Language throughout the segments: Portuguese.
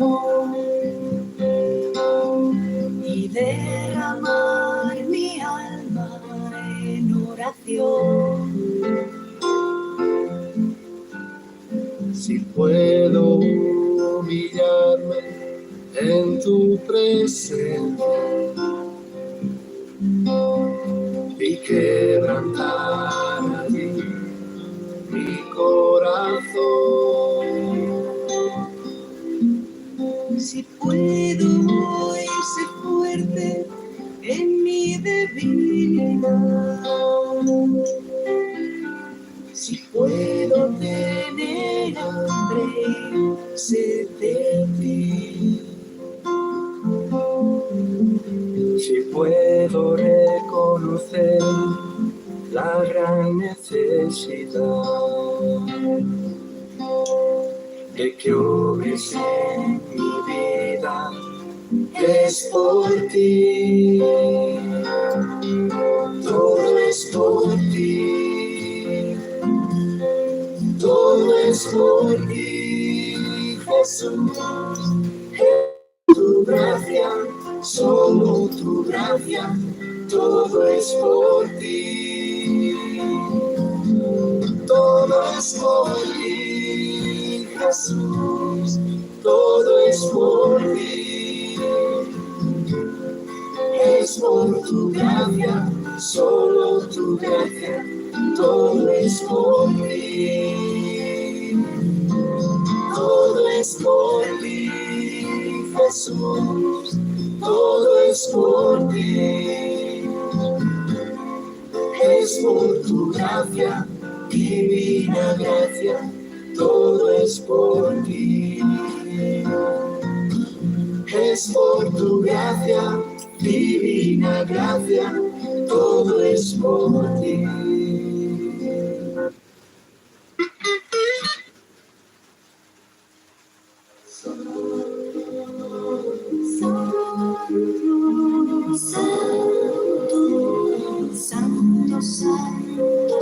amor y derramar mi alma en oración. Si puedo humillarme en tu presencia y quebrantar allí mi corazón. Si puedo hoy ser fuerte en mi debilidad, si puedo tener hambre y sed de ti, Si puedo reconocer la gran necesidad de que obres en mi vida, es por ti, todo es por ti, todo es por ti, Jesús. Tu gracia, solo tu gracia, todo es por ti, todo es por ti, Jesús, todo es por ti, es por tu gracia, solo tu gracia, todo es por ti, todo es por ti, Jesús, todo es por ti, es por tu gracia, divina gracia, todo es por ti, es por tu gracia, divina gracia, todo es por ti. Santo, santo, santo,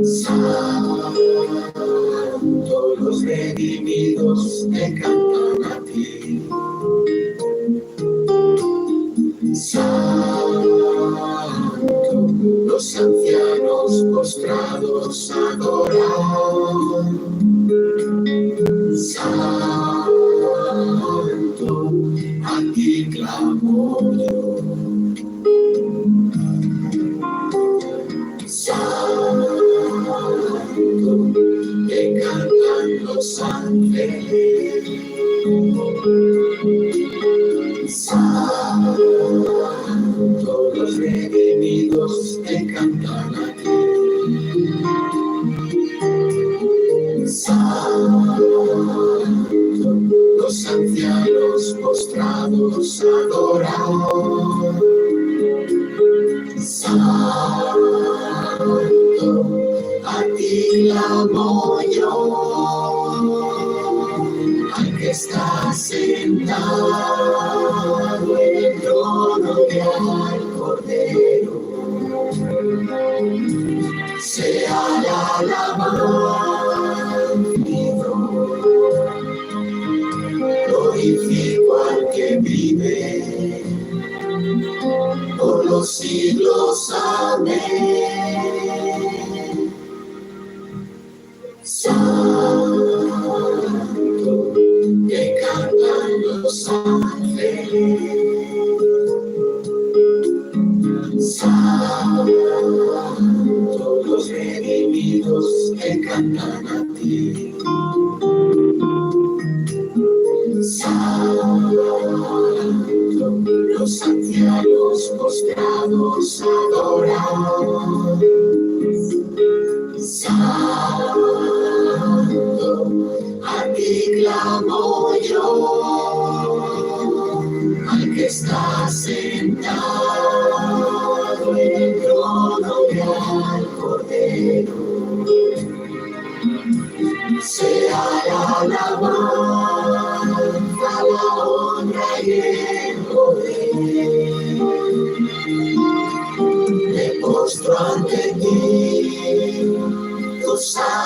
Santo, los redimidos te cantan a ti. Santo, los ancianos postrados adoran. Santo, a ti clamo yo. Santo, te cantan los ángeles. Santo, los redimidos te cantan a ti. Santo, los ancianos postrados adoran. Santo, a ti clamo yo, al que está sentado en el trono y al Cordero, sea la alabanza, glorifico al que vive por los siglos, amén. Santo, que cantan los ángeles. Santo, los redimidos que cantan a ti. Santo, los ancianos postrados adoran. Santo, a ti clamo yo, al que está sentado en el trono y al Cordero, sea la alabanza, la honra y el poder. Me postro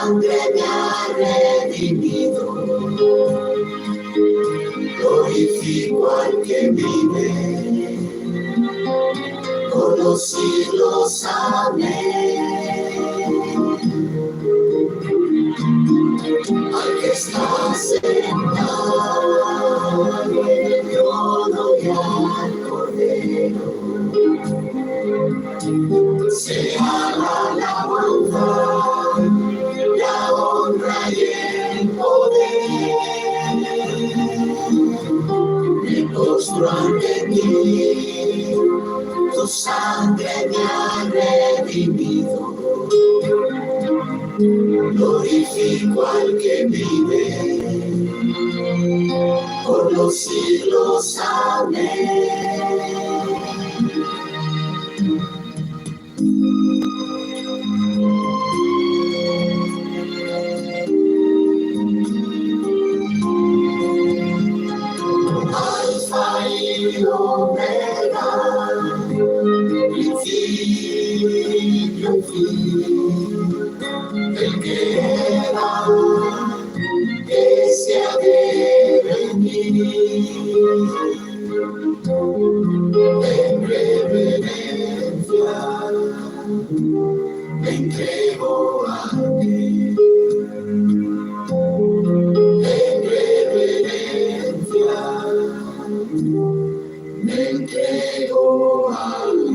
sangre me ha redimido. Glorifico al que vive por los siglos. Amén. Al que está sentado en el trono y al Cordero, sea la alabanza, la honra y el poder. Me postro ante ti, tu sangre me ha redimido. Glorifico al que vive por los siglos. Amén. Alfa y Omega, principio y fin, el que era, que se ha de venir. En reverencia me entrego a ti. En reverencia me entrego a ti.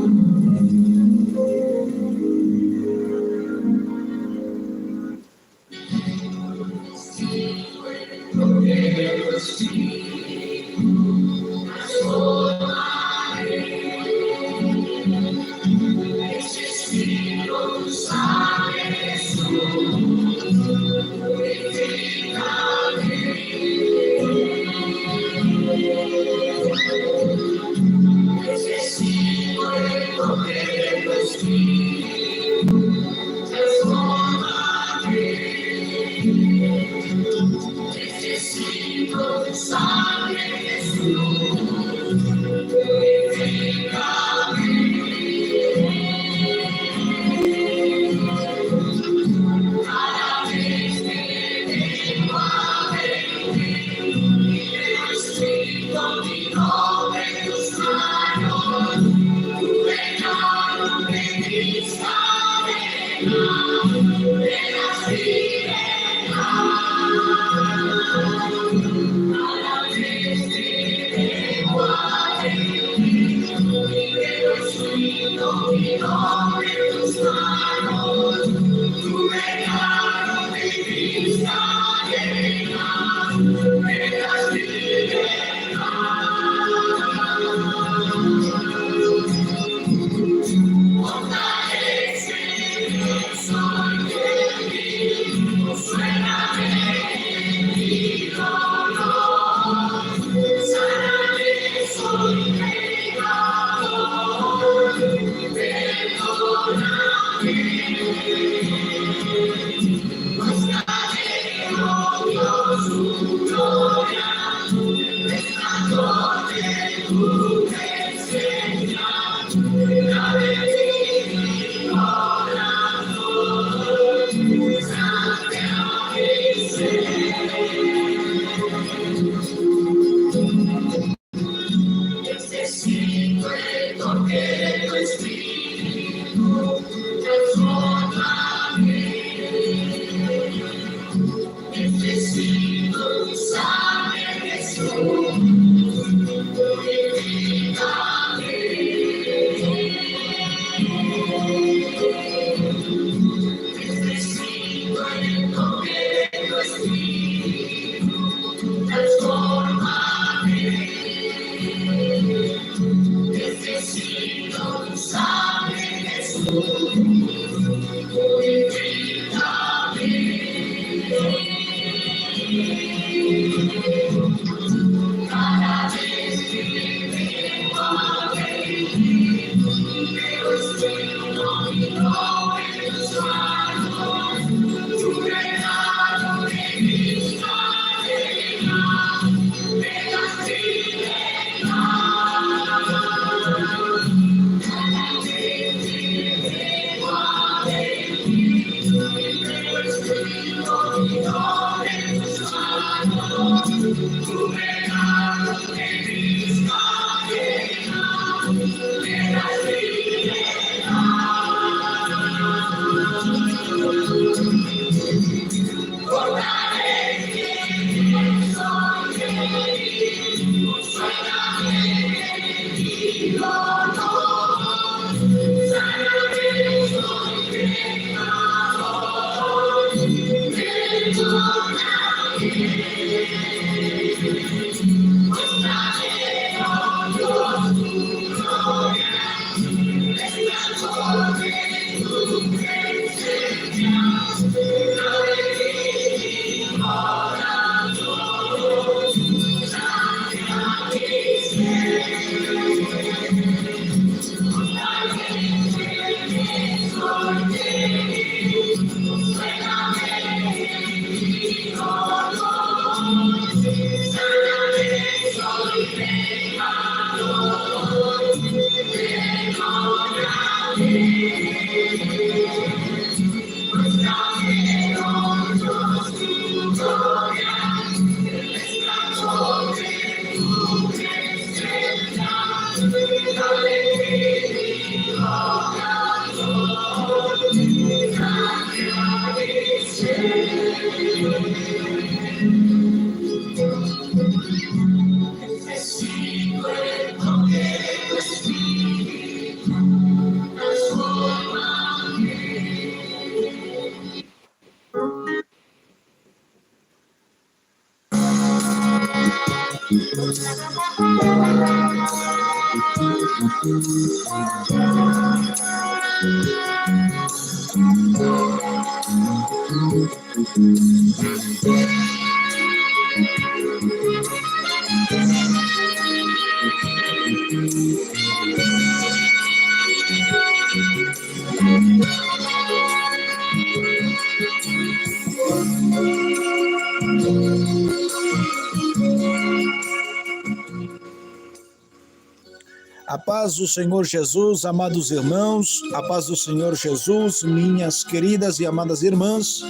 A paz do Senhor Jesus, amados irmãos, a paz do Senhor Jesus, minhas queridas e amadas irmãs,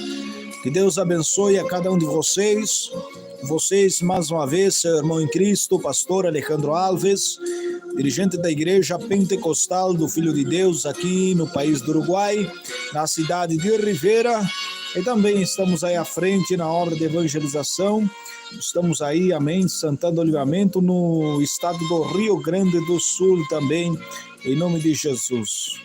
que Deus abençoe a cada um de vocês. Vocês, mais uma vez, seu irmão em Cristo, pastor Alejandro Alves, dirigente da Igreja Pentecostal do Filho de Deus aqui no país do Uruguai, na cidade de Rivera, e também estamos aí à frente na obra de evangelização. Estamos aí, amém, Santana do Livramento, no estado do Rio Grande do Sul também, em nome de Jesus.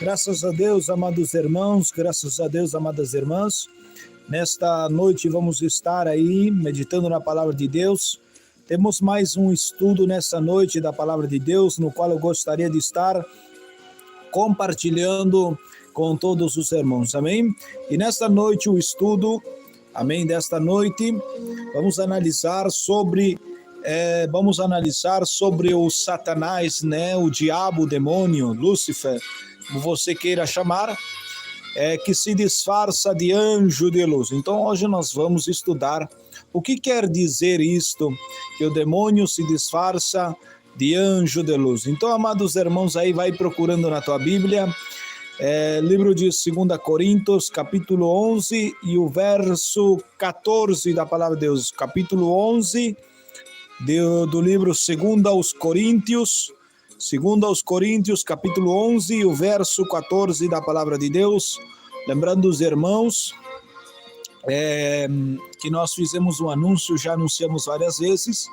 Graças a Deus, amados irmãos, graças a Deus, amadas irmãs. Nesta noite vamos estar aí meditando na palavra de Deus. Temos mais um estudo nessa noite da palavra de Deus, no qual eu gostaria de estar compartilhando com todos os irmãos, amém? E nesta noite o estudo, amém, desta noite, vamos analisar sobre o Satanás, né, o diabo, o demônio, Lúcifer, como você queira chamar, que se disfarça de anjo de luz. Então hoje nós vamos estudar o que quer dizer isto, que o demônio se disfarça de anjo de luz. Então, amados irmãos, aí vai procurando na tua Bíblia, livro de 2 Coríntios, capítulo 11 e o verso 14 da palavra de Deus, capítulo 11 do livro 2 aos Coríntios, capítulo 11 e o verso 14 da palavra de Deus. Lembrando os irmãos que nós fizemos um anúncio, já anunciamos várias vezes,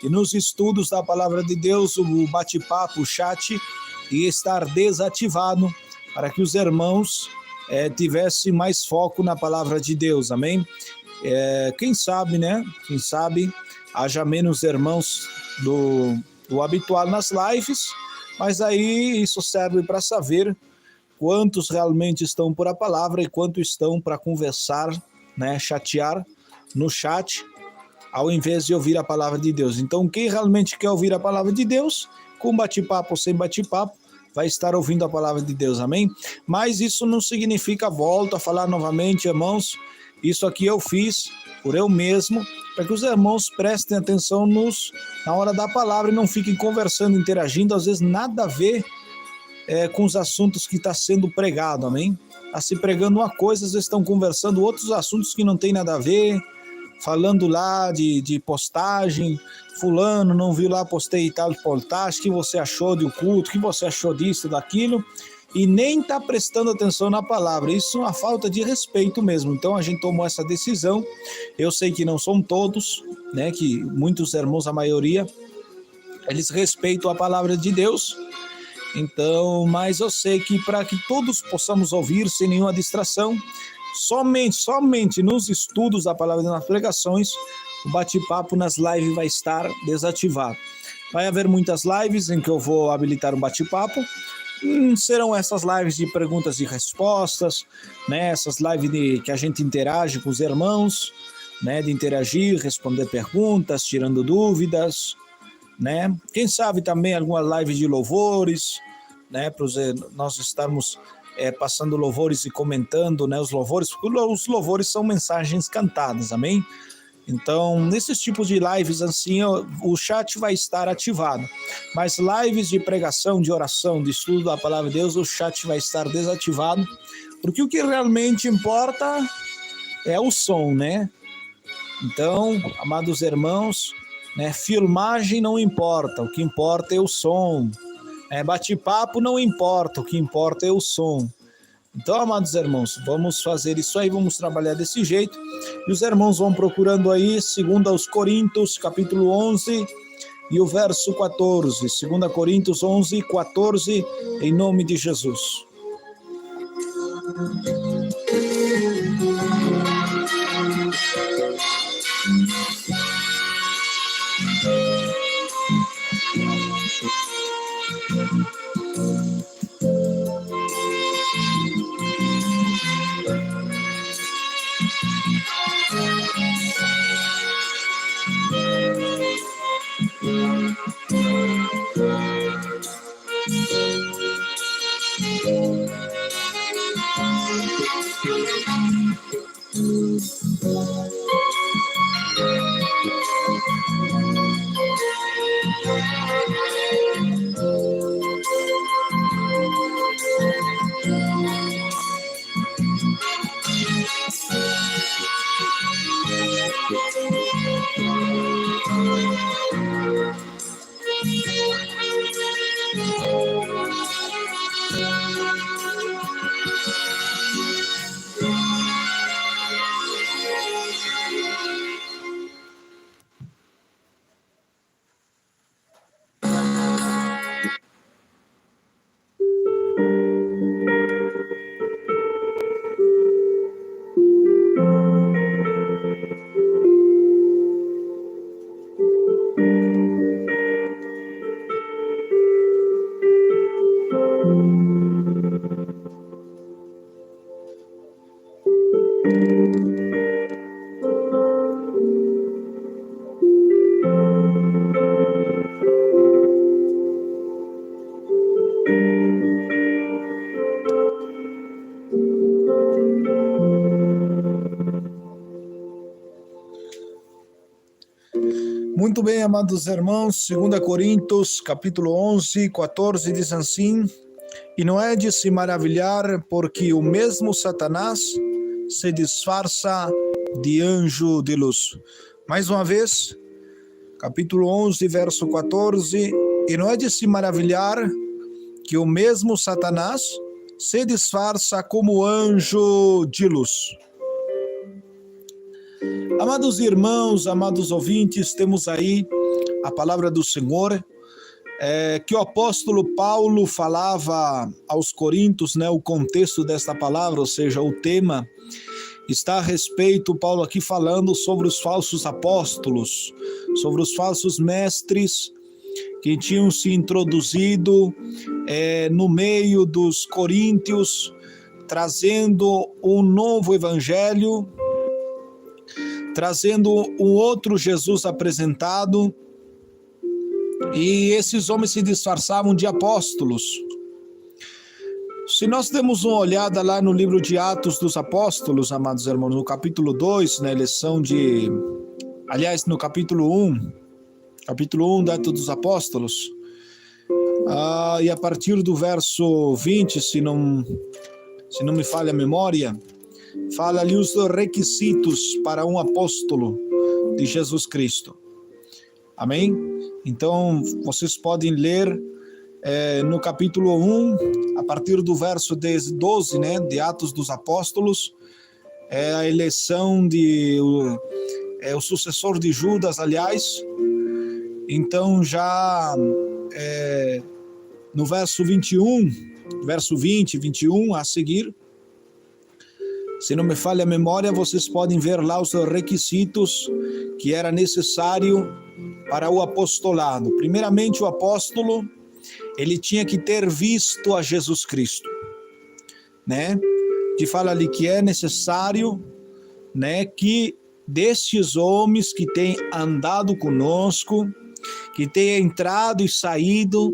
que nos estudos da palavra de Deus, o bate-papo, o chat, ia estar desativado para que os irmãos tivessem mais foco na palavra de Deus, amém? Quem sabe, né? Quem sabe haja menos irmãos do habitual nas lives, mas aí isso serve para saber quantos realmente estão por a palavra e quantos estão para conversar, né, chatear no chat, ao invés de ouvir a palavra de Deus. Então, quem realmente quer ouvir a palavra de Deus, com bate-papo ou sem bate-papo, vai estar ouvindo a palavra de Deus, amém? Mas isso não significa, volto a falar novamente, irmãos, isso aqui eu fiz por eu mesmo, para que os irmãos prestem atenção na hora da palavra e não fiquem conversando, interagindo, às vezes nada a ver com os assuntos que está sendo pregado, amém? Está se pregando uma coisa, às vezes estão conversando outros assuntos que não tem nada a ver, falando lá de postagem, fulano, não viu lá, postei tal postagem, o que você achou do culto, o que você achou disso, daquilo, e nem está prestando atenção na palavra. Isso é uma falta de respeito mesmo. Então a gente tomou essa decisão. Eu sei que não são todos, né, que muitos irmãos, a maioria, eles respeitam a palavra de Deus. Então, mas eu sei que para que todos possamos ouvir sem nenhuma distração, somente nos estudos da palavra e nas pregações, o bate-papo nas lives vai estar desativado. Vai haver muitas lives em que eu vou habilitar um bate-papo. Serão essas lives de perguntas e respostas, né? Essas lives que a gente interage com os irmãos, né? De interagir, responder perguntas, tirando dúvidas, né? Quem sabe também algumas lives de louvores, né? Para nós estarmos passando louvores e comentando, né? Os louvores, porque os louvores são mensagens cantadas, amém? Então, nesses tipos de lives assim, o chat vai estar ativado. Mas lives de pregação, de oração, de estudo da palavra de Deus, o chat vai estar desativado, porque o que realmente importa é o som, né? Então, amados irmãos, né, filmagem não importa, o que importa é o som. Bate-papo não importa, o que importa é o som. Então, amados irmãos, vamos fazer isso aí, vamos trabalhar desse jeito. E os irmãos vão procurando aí, 2 Coríntios, capítulo 11 e o verso 14. 2 Coríntios 11, 14, em nome de Jesus. Muito bem, amados irmãos, 2 Coríntios, capítulo 11, 14, diz assim: E não é de se maravilhar, porque o mesmo Satanás se disfarça de anjo de luz. Mais uma vez, capítulo 11, verso 14, e não é de se maravilhar que o mesmo Satanás se disfarça como anjo de luz. Amados irmãos, amados ouvintes, temos aí a palavra do Senhor, que o apóstolo Paulo falava aos Coríntios, né? O contexto desta palavra, ou seja, o tema está a respeito, Paulo aqui falando sobre os falsos apóstolos, sobre os falsos mestres que tinham se introduzido no meio dos coríntios, trazendo um novo evangelho, trazendo um outro Jesus apresentado, e esses homens se disfarçavam de apóstolos, Se nós demos uma olhada lá no livro de Atos dos Apóstolos, amados irmãos, no capítulo 2, na eleição de... Aliás, no capítulo 1 da Atos dos Apóstolos, e a partir do verso 20, se não me falha a memória, fala ali os requisitos para um apóstolo de Jesus Cristo. Amém? Então, vocês podem ler no capítulo 1, a partir do verso 12, né, de Atos dos Apóstolos, a eleição o sucessor de Judas, aliás. Então, já no verso 21, verso 20, 21 a seguir, se não me falha a memória, vocês podem ver lá os requisitos que era necessário para o apostolado. Primeiramente, o apóstolo, ele tinha que ter visto a Jesus Cristo, né? Que fala ali que é necessário, né, que destes homens que têm andado conosco, que têm entrado e saído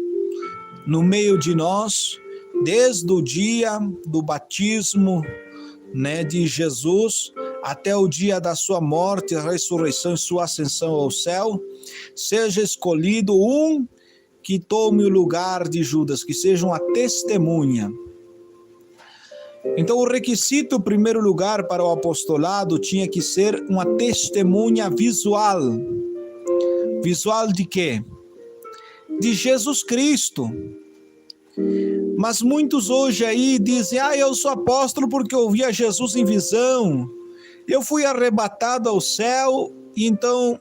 no meio de nós, desde o dia do batismo, né, de Jesus, até o dia da sua morte, ressurreição e sua ascensão ao céu, seja escolhido um que tome o lugar de Judas, que seja uma testemunha. Então, o requisito, em primeiro lugar, para o apostolado tinha que ser uma testemunha visual. Visual de quê? De Jesus Cristo. Mas muitos hoje aí dizem, eu sou apóstolo porque eu vi a Jesus em visão. Eu fui arrebatado ao céu, e então,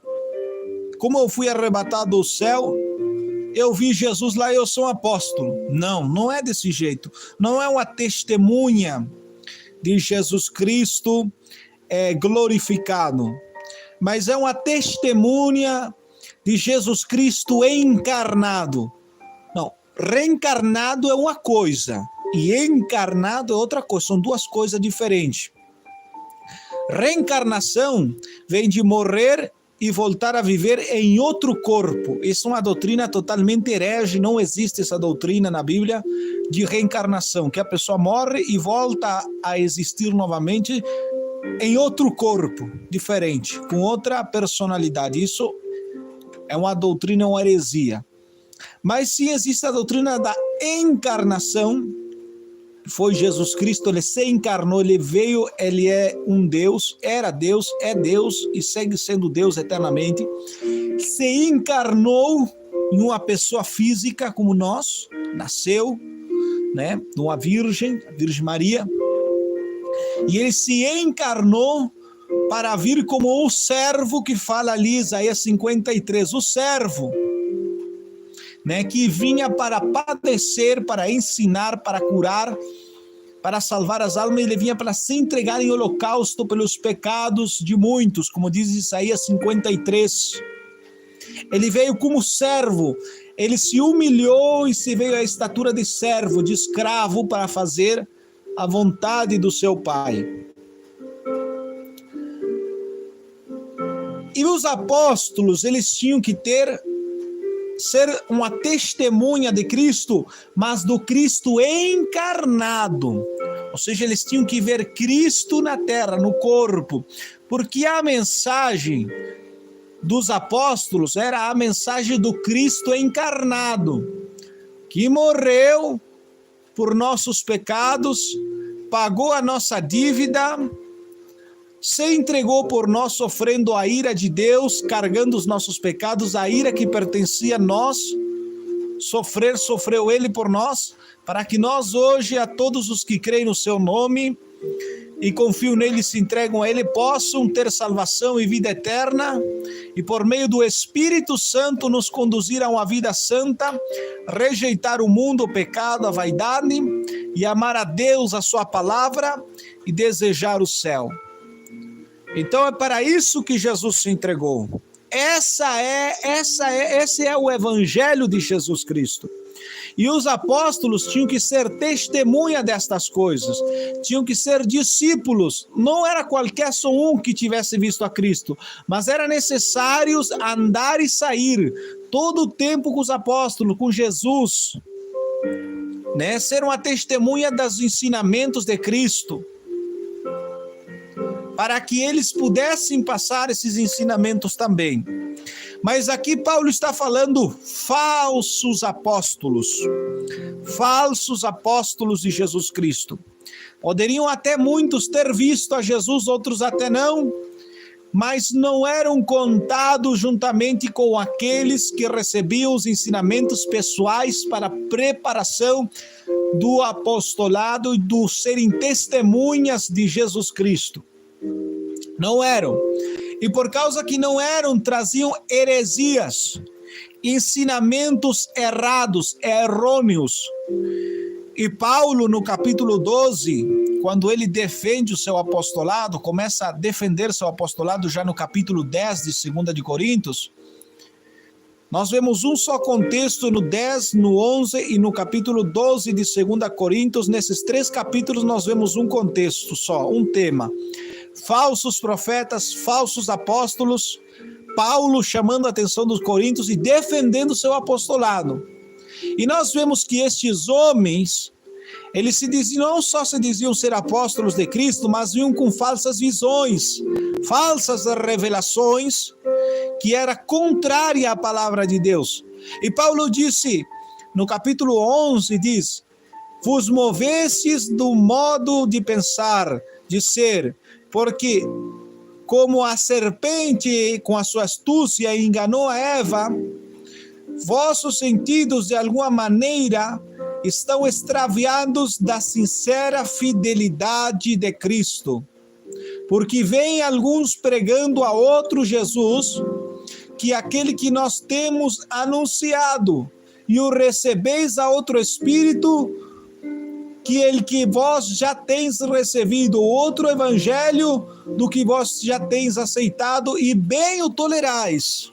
como eu fui arrebatado ao céu, eu vi Jesus lá e eu sou um apóstolo. Não, não é desse jeito. Não é uma testemunha de Jesus Cristo glorificado, mas é uma testemunha de Jesus Cristo encarnado. Não, reencarnado é uma coisa e encarnado é outra coisa. São duas coisas diferentes. Reencarnação vem de morrer e voltar a viver em outro corpo. Isso é uma doutrina totalmente herege, não existe essa doutrina na Bíblia de reencarnação, que a pessoa morre e volta a existir novamente em outro corpo, diferente, com outra personalidade. Isso é uma doutrina, uma heresia. Mas sim existe a doutrina da encarnação. Foi Jesus Cristo, ele se encarnou, ele veio, ele é um Deus, era Deus, é Deus e segue sendo Deus eternamente. Se encarnou em uma pessoa física como nós, nasceu, né, de uma virgem, a Virgem Maria, e ele se encarnou para vir como o servo que fala ali, Isaías 53, o servo, né, que vinha para padecer, para ensinar, para curar, para salvar as almas. Ele vinha para se entregar em holocausto pelos pecados de muitos, como diz Isaías 53. Ele veio como servo, ele se humilhou e se veio à estatura de servo, de escravo, para fazer a vontade do seu Pai. E os apóstolos, eles tinham que ser uma testemunha de Cristo, mas do Cristo encarnado. Ou seja, eles tinham que ver Cristo na terra, no corpo, porque a mensagem dos apóstolos era a mensagem do Cristo encarnado, que morreu por nossos pecados, pagou a nossa dívida, se entregou por nós, sofrendo a ira de Deus, carregando os nossos pecados, a ira que pertencia a nós, sofreu ele por nós, para que nós hoje, a todos os que creem no seu nome e confiam nele e se entregam a ele, possam ter salvação e vida eterna, e por meio do Espírito Santo nos conduzir a uma vida santa, rejeitar o mundo, o pecado, a vaidade, e amar a Deus, a sua palavra, e desejar o céu. Então é para isso que Jesus se entregou. Esse é o evangelho de Jesus Cristo. E os apóstolos tinham que ser testemunha destas coisas, tinham que ser discípulos. Não era qualquer só um que tivesse visto a Cristo, mas era necessário andar e sair todo o tempo com os apóstolos, com Jesus. né? Ser uma testemunha dos ensinamentos de Cristo, para que eles pudessem passar esses ensinamentos também. Mas aqui Paulo está falando falsos apóstolos de Jesus Cristo. Poderiam até muitos ter visto a Jesus, outros até não, mas não eram contados juntamente com aqueles que recebiam os ensinamentos pessoais para a preparação do apostolado e do serem testemunhas de Jesus Cristo. Não eram. E por causa que não eram, traziam heresias, ensinamentos errados, errôneos. E Paulo, no capítulo 12, quando ele defende o seu apostolado, começa a defender seu apostolado já no capítulo 10 de 2 de Coríntios, nós vemos um só contexto no 10, no 11 e no capítulo 12 de 2 Coríntios. Nesses 3 capítulos nós vemos um contexto só, um tema. Falsos profetas, falsos apóstolos, Paulo chamando a atenção dos coríntios e defendendo seu apostolado. E nós vemos que estes homens, eles não só se diziam ser apóstolos de Cristo, mas vinham com falsas visões, falsas revelações, que era contrária à palavra de Deus. E Paulo disse, no capítulo 11, diz: vos movestes do modo de pensar, de ser, porque como a serpente com a sua astúcia enganou a Eva, vossos sentidos de alguma maneira estão extraviados da sincera fidelidade de Cristo. Porque vem alguns pregando a outro Jesus, que aquele que nós temos anunciado, e o recebeis a outro Espírito, que ele que vós já tens recebido, outro evangelho do que vós já tens aceitado, e bem o tolerais.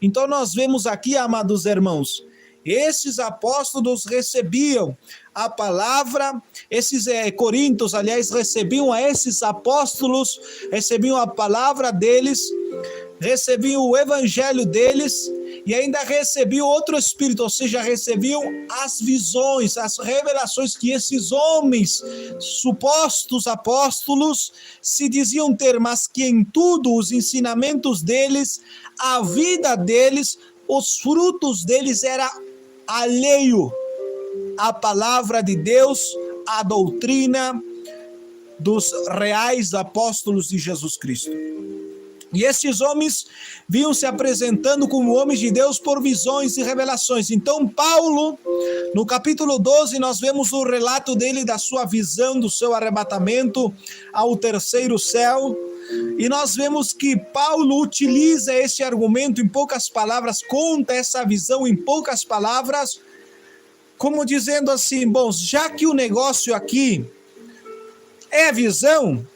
Então nós vemos aqui, amados irmãos, esses apóstolos recebiam a palavra, esses coríntios, aliás, recebiam a esses apóstolos, recebiam a palavra deles, recebiam o evangelho deles, e ainda recebiam outro Espírito, ou seja, recebiam as visões, as revelações que esses homens, supostos apóstolos, se diziam ter, mas que em tudo os ensinamentos deles, a vida deles, os frutos deles era alheio à palavra de Deus, à doutrina dos reais apóstolos de Jesus Cristo. E esses homens vinham se apresentando como homens de Deus por visões e revelações. Então Paulo, no capítulo 12, nós vemos o relato dele, da sua visão, do seu arrebatamento ao terceiro céu. E nós vemos que Paulo utiliza esse argumento em poucas palavras, conta essa visão em poucas palavras, como dizendo assim, bom, já que o negócio aqui é visão,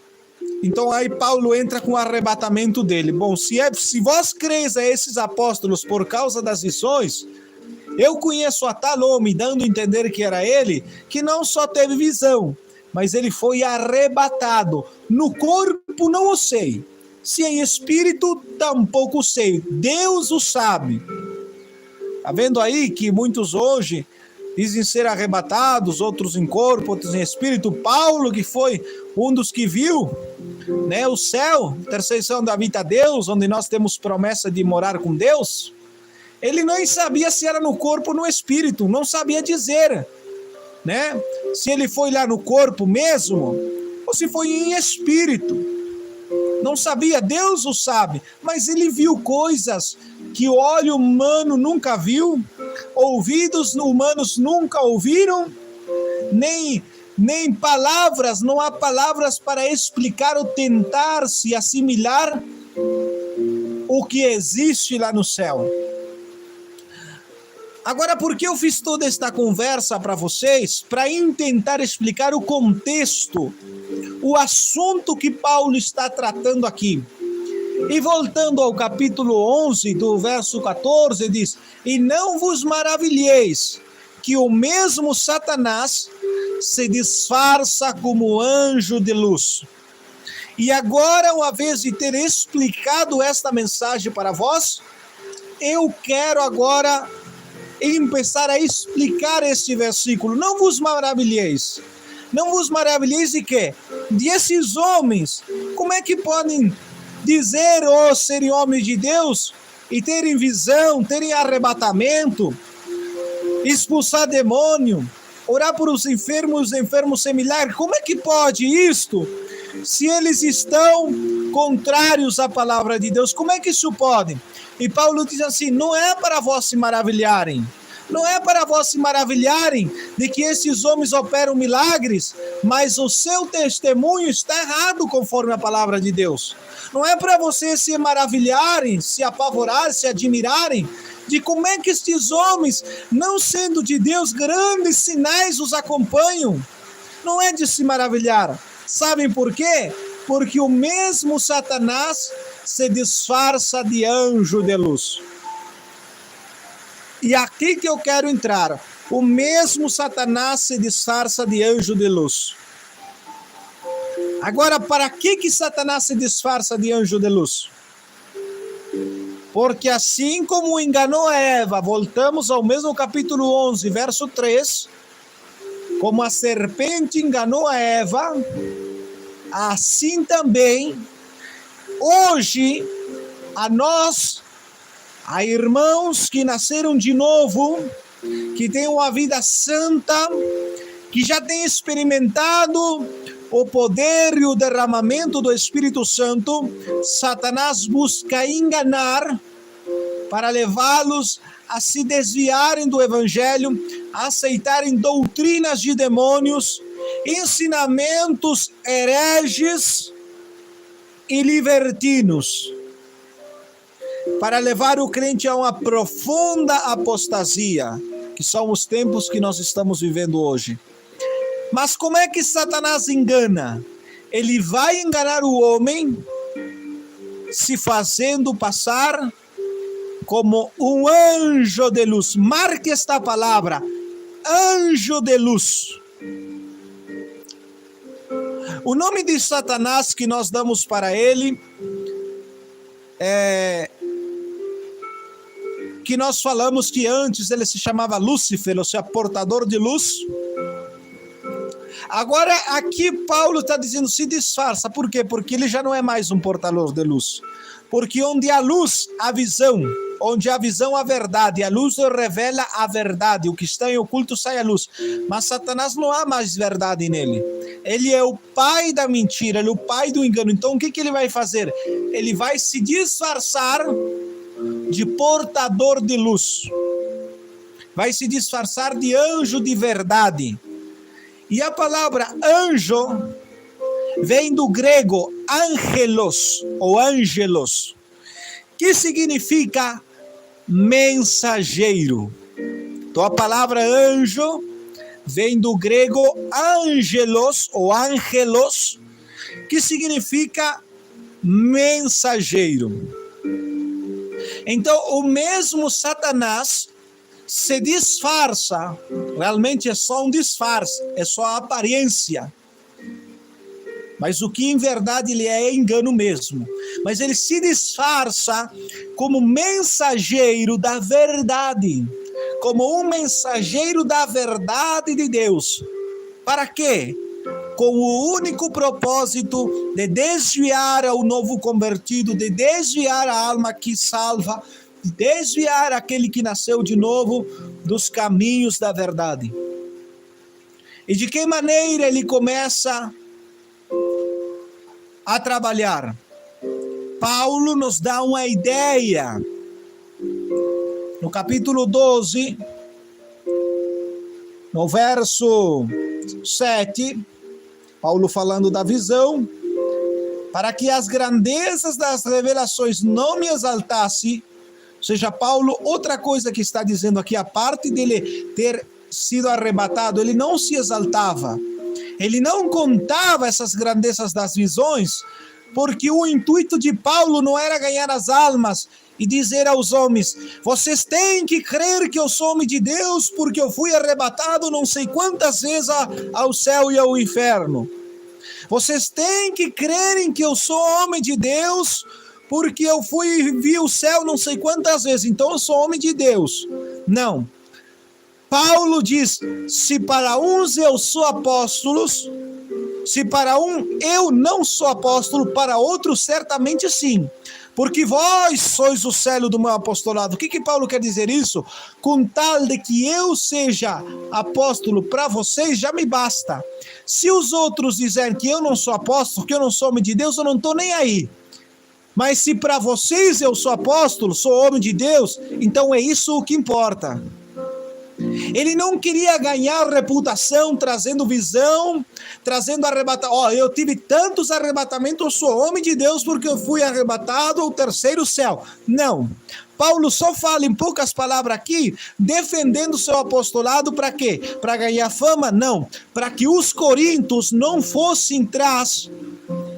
então aí Paulo entra com o arrebatamento dele. Bom, se vós creis a esses apóstolos por causa das visões, eu conheço a tal homem, dando a entender que era ele, que não só teve visão, mas ele foi arrebatado. No corpo não o sei, se em espírito tampouco sei, Deus o sabe. Está vendo aí que muitos hoje dizem ser arrebatados, outros em corpo, outros em espírito. Paulo, que foi um dos que viu, né, o céu, terceira céu da vida a Deus, onde nós temos promessa de morar com Deus, ele nem sabia se era no corpo ou no espírito, não sabia dizer, né, se ele foi lá no corpo mesmo, ou se foi em espírito, não sabia, Deus o sabe, mas ele viu coisas que o olho humano nunca viu, ouvidos humanos nunca ouviram, nem palavras, não há palavras para explicar ou tentar se assimilar o que existe lá no céu. Agora, por que eu fiz toda esta conversa para vocês? Para tentar explicar o contexto, o assunto que Paulo está tratando aqui. E voltando ao capítulo 11, do verso 14, diz: e não vos maravilheis que o mesmo Satanás se disfarça como anjo de luz. E agora, uma vez de ter explicado esta mensagem para vós, eu quero agora e começar a explicar este versículo. Não vos maravilheis. Não vos maravilheis de quê? De esses homens. Como é que podem dizer serem homens de Deus e terem visão, terem arrebatamento, expulsar demônio, orar por os enfermos sem milagre? Como é que pode isto? Se eles estão contrários à palavra de Deus, como é que isso pode? E Paulo diz assim, não é para vós se maravilharem. Não é para vós se maravilharem de que esses homens operam milagres, mas o seu testemunho está errado conforme a palavra de Deus. Não é para vocês se maravilharem, se apavorarem, se admirarem de como é que estes homens, não sendo de Deus, grandes sinais os acompanham. Não é de se maravilhar. Sabem por quê? Porque o mesmo Satanás se disfarça de anjo de luz. E aqui que eu quero entrar. O mesmo Satanás se disfarça de anjo de luz. Agora, para que Satanás se disfarça de anjo de luz? Porque assim como enganou a Eva, voltamos ao mesmo capítulo 11, verso 3, como a serpente enganou a Eva, assim também, hoje, a nós, a irmãos que nasceram de novo, que têm uma vida santa, que já têm experimentado o poder e o derramamento do Espírito Santo, Satanás busca enganar para levá-los a se desviarem do Evangelho, a aceitarem doutrinas de demônios, ensinamentos hereges e libertinos, para levar o crente a uma profunda apostasia, que são os tempos que nós estamos vivendo hoje. Mas como é que Satanás engana? Ele vai enganar o homem se fazendo passar como um anjo de luz. Marque esta palavra, anjo de luz. O nome de Satanás que nós damos para ele que nós falamos que antes ele se chamava Lúcifer, ou seja, portador de luz. Agora aqui Paulo está dizendo se disfarça. Por quê? Porque ele já não é mais um portador de luz. Porque onde há luz, há visão. Onde há visão, há verdade. A luz revela a verdade. O que está em oculto sai à luz. Mas Satanás não há mais verdade nele. Ele é o pai da mentira, ele é o pai do engano. Então o que ele vai fazer? Ele vai se disfarçar de portador de luz. Vai se disfarçar de anjo de verdade. E a palavra anjo vem do grego angelos ou angelos, que significa mensageiro. Então a palavra anjo vem do grego angelos ou angelos, que significa mensageiro. Então o mesmo Satanás se disfarça, realmente é só um disfarce, é só a aparência. Mas o que em verdade ele é engano mesmo. Mas ele se disfarça como mensageiro da verdade, como um mensageiro da verdade de Deus. Para quê? Com o único propósito de desviar ao novo convertido, de desviar a alma que salva, de desviar aquele que nasceu de novo dos caminhos da verdade. E de que maneira ele começa a trabalhar? Paulo nos dá uma ideia. No capítulo 12, no verso 7, Paulo falando da visão, para que as grandezas das revelações não me exaltasse. Ou seja, Paulo, outra coisa que está dizendo aqui, a parte dele ter sido arrebatado, ele não se exaltava. Ele não contava essas grandezas das visões, porque o intuito de Paulo não era ganhar as almas e dizer aos homens: vocês têm que crer que eu sou homem de Deus, porque eu fui arrebatado não sei quantas vezes ao céu e ao inferno. Vocês têm que crerem que eu sou homem de Deus, porque eu vi o céu não sei quantas vezes, então eu sou homem de Deus. Não. Paulo diz: se para uns eu sou apóstolo, se para um eu não sou apóstolo, para outros certamente sim. Porque vós sois o selo do meu apostolado. O que Paulo quer dizer isso? Com tal de que eu seja apóstolo para vocês, já me basta. Se os outros dizerem que eu não sou apóstolo, que eu não sou homem de Deus, eu não estou nem aí. Mas se para vocês eu sou apóstolo, sou homem de Deus, então é isso o que importa. Ele não queria ganhar reputação trazendo visão, trazendo arrebatamento. Eu tive tantos arrebatamentos, eu sou homem de Deus porque eu fui arrebatado ao terceiro céu. Não. Paulo só fala em poucas palavras aqui, defendendo seu apostolado para quê? Para ganhar fama? Não. Para que os coríntios não fossem atrás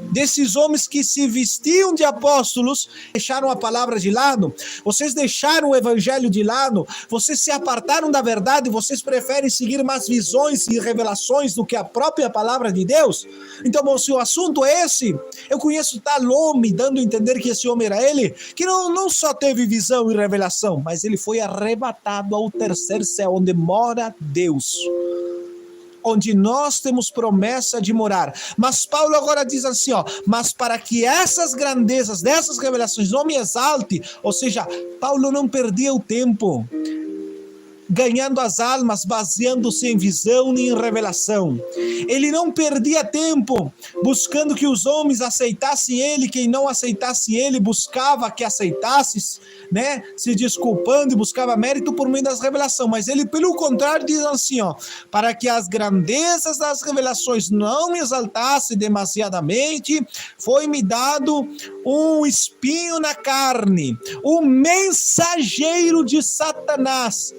desses homens que se vestiam de apóstolos, deixaram a palavra de lado, vocês deixaram o evangelho de lado, vocês se apartaram da verdade, vocês preferem seguir mais visões e revelações do que a própria palavra de Deus. Então, bom, se o assunto é esse, eu conheço tal homem, dando a entender que esse homem era ele, que não só teve visão e revelação, mas ele foi arrebatado ao terceiro céu, onde mora Deus, onde nós temos promessa de morar. Mas Paulo agora diz assim, mas para que essas grandezas, dessas revelações não me exalte, ou seja, Paulo não perdia o tempo ganhando as almas, baseando-se em visão e em revelação. Ele não perdia tempo buscando que os homens aceitassem ele, quem não aceitasse ele buscava que aceitasse, né? Se desculpando e buscava mérito por meio das revelações. Mas ele, pelo contrário, diz assim, para que as grandezas das revelações não me exaltassem demasiadamente, foi-me dado um espinho na carne, um mensageiro de Satanás,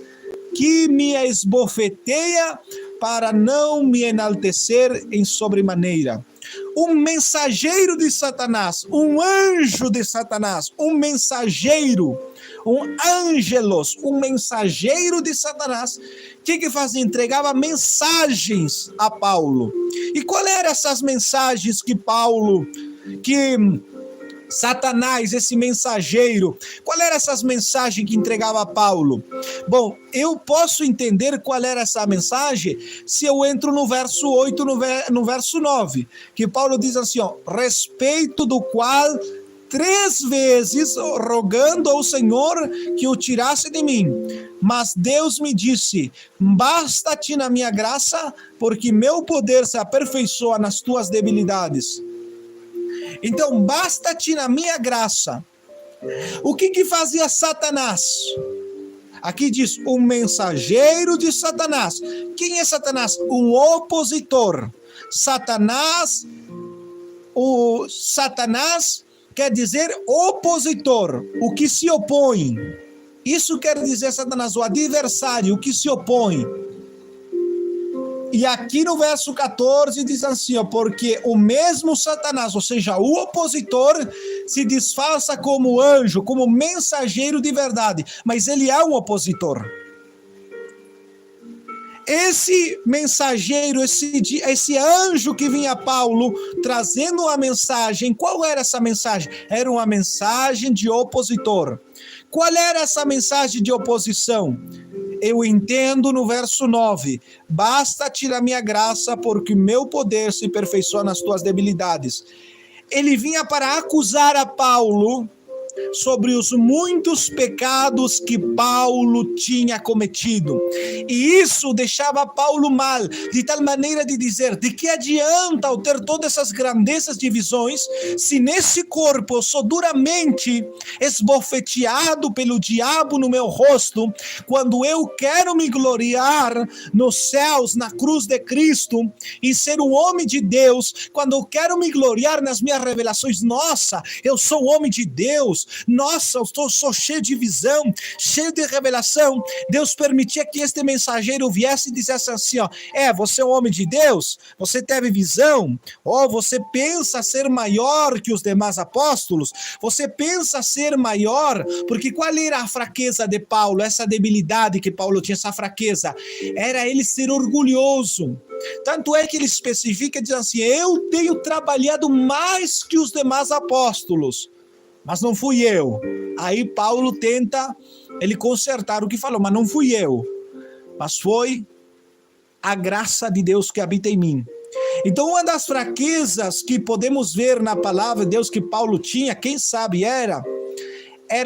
que me esbofeteia para não me enaltecer em sobremaneira. Um mensageiro de Satanás, um anjo de Satanás, um mensageiro, um ângelos, um mensageiro de Satanás, que fazia? Entregava mensagens a Paulo. E qual eram essas mensagens que Satanás, esse mensageiro, qual era essas mensagens que entregava a Paulo? Bom, eu posso entender qual era essa mensagem se eu entro no verso 8, no verso 9, que Paulo diz assim, respeito do qual 3 vezes rogando ao Senhor que o tirasse de mim. Mas Deus me disse, basta-te na minha graça, porque meu poder se aperfeiçoa nas tuas debilidades. Então, basta-te na minha graça. O que fazia Satanás? Aqui diz, um mensageiro de Satanás. Quem é Satanás? Um opositor. Satanás quer dizer opositor, o que se opõe. Isso quer dizer Satanás, o adversário, o que se opõe. E aqui no verso 14 diz assim, porque o mesmo Satanás, ou seja, o opositor, se disfarça como anjo, como mensageiro de verdade, mas ele é um opositor. Esse mensageiro, esse anjo que vinha a Paulo trazendo uma mensagem, qual era essa mensagem? Era uma mensagem de opositor. Qual era essa mensagem de oposição? Eu entendo no verso 9, basta-te a minha graça, porque meu poder se aperfeiçoa nas tuas debilidades. Ele vinha para acusar a Paulo sobre os muitos pecados que Paulo tinha cometido. E isso deixava Paulo mal, de tal maneira de dizer, de que adianta eu ter todas essas grandezas de visões, se nesse corpo eu sou duramente esbofeteado pelo diabo no meu rosto, quando eu quero me gloriar nos céus, na cruz de Cristo, e ser um homem de Deus, quando eu quero me gloriar nas minhas revelações, nossa, eu sou um homem de Deus, nossa, eu sou cheio de visão, cheio de revelação. Deus permitia que este mensageiro viesse e dissesse assim, você é um homem de Deus? Você teve visão? Você pensa ser maior que os demais apóstolos? Você pensa ser maior? Porque qual era a fraqueza de Paulo? Essa debilidade que Paulo tinha, essa fraqueza, era ele ser orgulhoso. Tanto é que ele especifica, diz assim, eu tenho trabalhado mais que os demais apóstolos, mas não fui eu. Aí Paulo tenta ele consertar o que falou, mas não fui eu. mas foi a graça de Deus que habita em mim. Então, uma das fraquezas que podemos ver na palavra de Deus que Paulo tinha, quem sabe era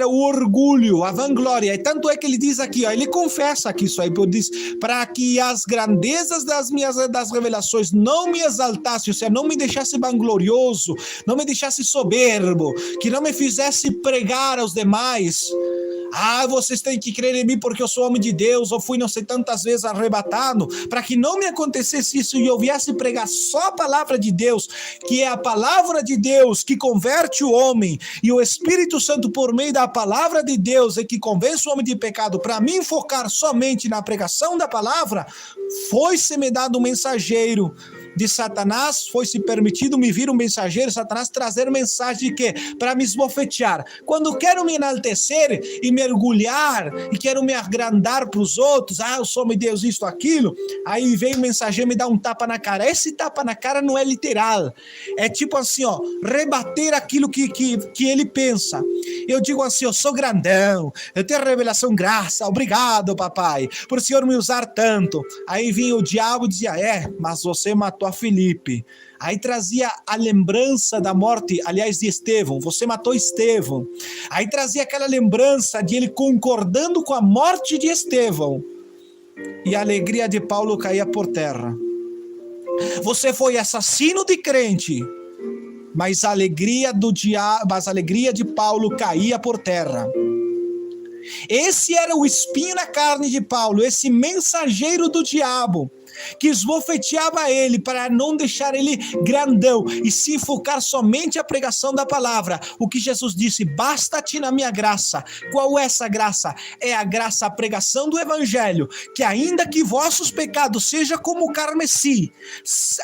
o orgulho, a vanglória. E tanto é que ele diz aqui, ele confessa aqui isso aí, diz, para que as grandezas das revelações não me exaltasse, ou seja, não me deixasse vanglorioso, não me deixasse soberbo, que não me fizesse pregar aos demais. Vocês têm que crer em mim porque eu sou homem de Deus, ou fui não sei tantas vezes arrebatado, para que não me acontecesse isso e eu viesse pregar só a palavra de Deus, que é a palavra de Deus que converte o homem, e o Espírito Santo por meio da palavra de Deus é que convence o homem de pecado. Para mim focar somente na pregação da palavra, foi-se me dado um mensageiro de Satanás, foi-se permitido me vir um mensageiro, Satanás, trazer mensagem de quê? Para me esbofetear. Quando quero me enaltecer e mergulhar, e quero me agrandar para os outros, eu sou meu Deus, isto, aquilo, aí vem o mensageiro me dá um tapa na cara. Esse tapa na cara não é literal, é tipo assim, rebater aquilo que ele pensa. Eu digo assim, eu sou grandão, eu tenho revelação, graça, obrigado papai, por o Senhor me usar tanto. Aí vinha o diabo e dizia, mas você matou a Filipe. Aí trazia a lembrança da morte, aliás, de Estevão. Você matou Estevão. Aí trazia aquela lembrança de ele concordando com a morte de Estevão. E a alegria de Paulo caía por terra. Você foi assassino de crente, mas a alegria de Paulo caía por terra. Esse era o espinho na carne de Paulo, esse mensageiro do diabo, que esbofeteava ele para não deixar ele grandão e se focar somente a pregação da palavra. O que Jesus disse, basta-te na minha graça. Qual é essa graça? É a graça, a pregação do evangelho, que ainda que vossos pecados sejam como o carmesim,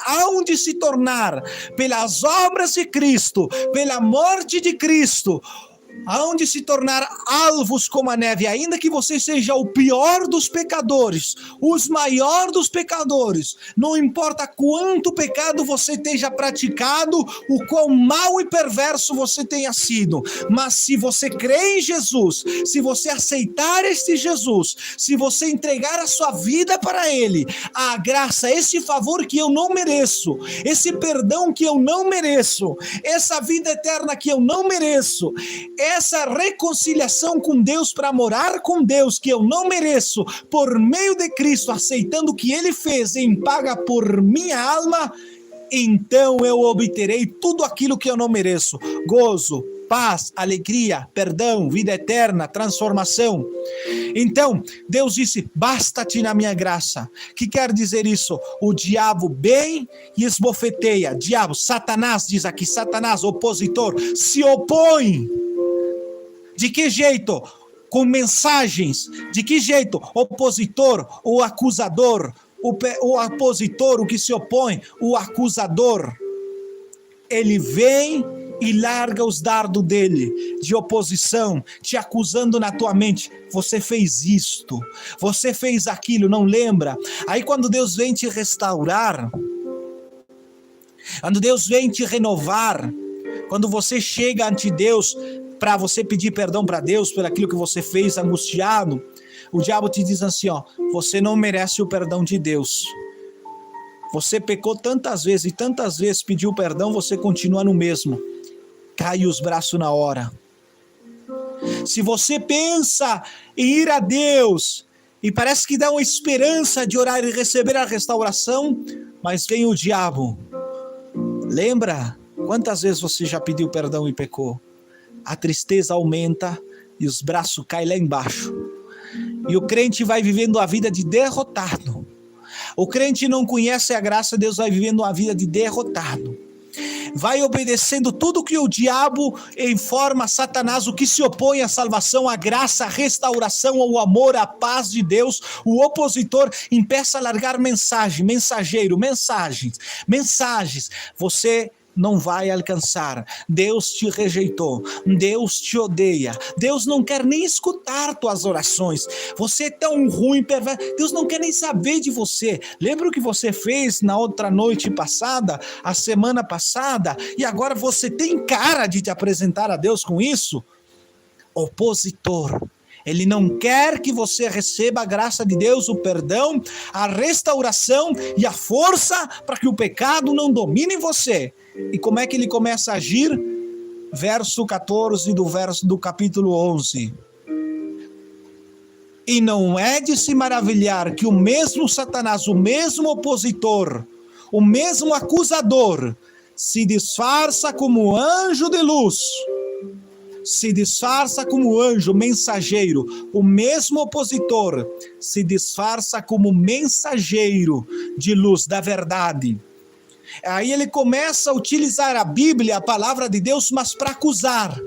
hão de se tornar pelas obras de Cristo, pela morte de Cristo, aonde se tornar alvos como a neve, ainda que você seja o pior dos pecadores, os maior dos pecadores, não importa quanto pecado você tenha praticado, o quão mau e perverso você tenha sido, mas se você crê em Jesus, se você aceitar este Jesus, se você entregar a sua vida para Ele, a graça, esse favor que eu não mereço, esse perdão que eu não mereço, essa vida eterna que eu não mereço, essa reconciliação com Deus para morar com Deus que eu não mereço, por meio de Cristo, aceitando o que Ele fez em paga por minha alma, então eu obterei tudo aquilo que eu não mereço: gozo, paz, alegria, perdão, vida eterna, transformação. Então, Deus disse, basta-te na minha graça. O que quer dizer isso? O diabo vem e esbofeteia. Diabo, Satanás, diz aqui, Satanás, opositor, se opõe. De que jeito? Com mensagens. De que jeito? Opositor, o acusador. O opositor, o que se opõe, o acusador. Ele vem e larga os dardos dele, de oposição, te acusando na tua mente. Você fez isto, você fez aquilo, não lembra? Aí quando Deus vem te restaurar, quando Deus vem te renovar, quando você chega ante Deus, para você pedir perdão para Deus por aquilo que você fez angustiado, o diabo te diz assim, você não merece o perdão de Deus. Você pecou tantas vezes e tantas vezes pediu perdão, você continua no mesmo. Cai os braços na hora. Se você pensa em ir a Deus e parece que dá uma esperança de orar e receber a restauração, mas vem o diabo. Lembra quantas vezes você já pediu perdão e pecou? A tristeza aumenta e os braços caem lá embaixo. E o crente vai vivendo a vida de derrotado. O crente não conhece a graça, Deus vai vivendo uma vida de derrotado. Vai obedecendo tudo que o diabo informa, Satanás, o que se opõe à salvação, à graça, à restauração, ao amor, à paz de Deus. O opositor empeça a largar mensagens. Você não vai alcançar. Deus te rejeitou. Deus te odeia. Deus não quer nem escutar tuas orações. Você é tão ruim, perverso. Deus não quer nem saber de você. Lembra o que você fez na outra noite passada, a semana passada, e agora você tem cara de te apresentar a Deus com isso? Opositor. Ele não quer que você receba a graça de Deus, o perdão, a restauração e a força para que o pecado não domine você. E como é que ele começa a agir? Verso 14 do capítulo 11. E não é de se maravilhar que o mesmo Satanás, o mesmo opositor, o mesmo acusador, se disfarça como anjo de luz, se disfarça como anjo mensageiro. O mesmo opositor se disfarça como mensageiro de luz, da verdade. Aí ele começa a utilizar a Bíblia, a palavra de Deus, mas para acusar.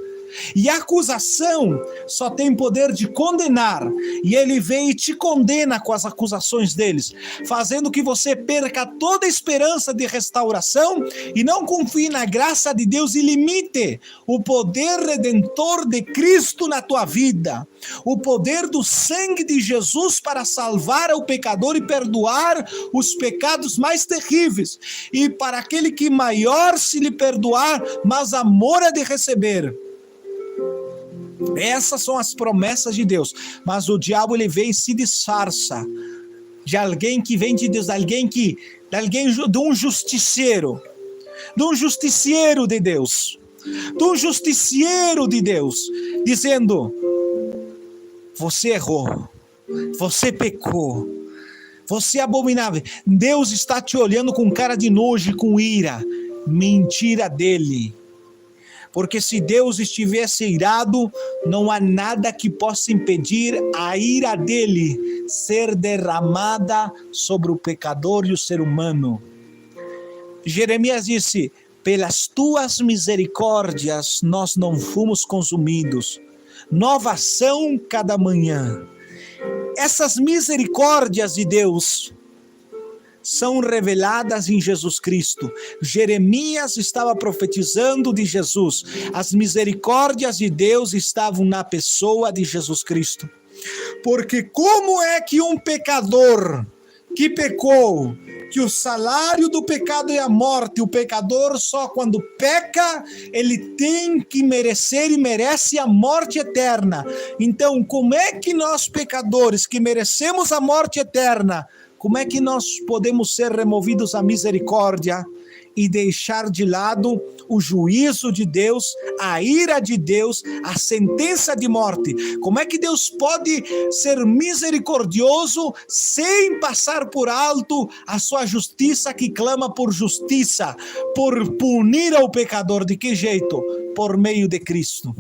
E a acusação só tem poder de condenar. E ele vem e te condena com as acusações deles, fazendo que você perca toda a esperança de restauração e não confie na graça de Deus e limite o poder redentor de Cristo na tua vida. O poder do sangue de Jesus para salvar o pecador e perdoar os pecados mais terríveis. E para aquele que maior se lhe perdoar, mas amor há de receber. Essas são as promessas de Deus. Mas o diabo, ele vem e se disfarça de alguém que vem de Deus, de um justiceiro de Deus, dizendo: você errou, você pecou, você é abominável. Deus está te olhando com cara de nojo e com ira. Mentira dele. Porque se Deus estivesse irado, não há nada que possa impedir a ira dele ser derramada sobre o pecador e o ser humano. Jeremias disse: pelas tuas misericórdias nós não fomos consumidos. Novas são cada manhã. Essas misericórdias de Deus são reveladas em Jesus Cristo. Jeremias estava profetizando de Jesus. As misericórdias de Deus estavam na pessoa de Jesus Cristo. Porque como é que um pecador que pecou, que o salário do pecado é a morte, o pecador só quando peca, ele tem que merecer e merece a morte eterna. Então, como é que nós pecadores que merecemos a morte eterna, como é que nós podemos ser removidos à misericórdia e deixar de lado o juízo de Deus, a ira de Deus, a sentença de morte? Como é que Deus pode ser misericordioso sem passar por alto a sua justiça que clama por justiça, por punir ao pecador? De que jeito? Por meio de Cristo.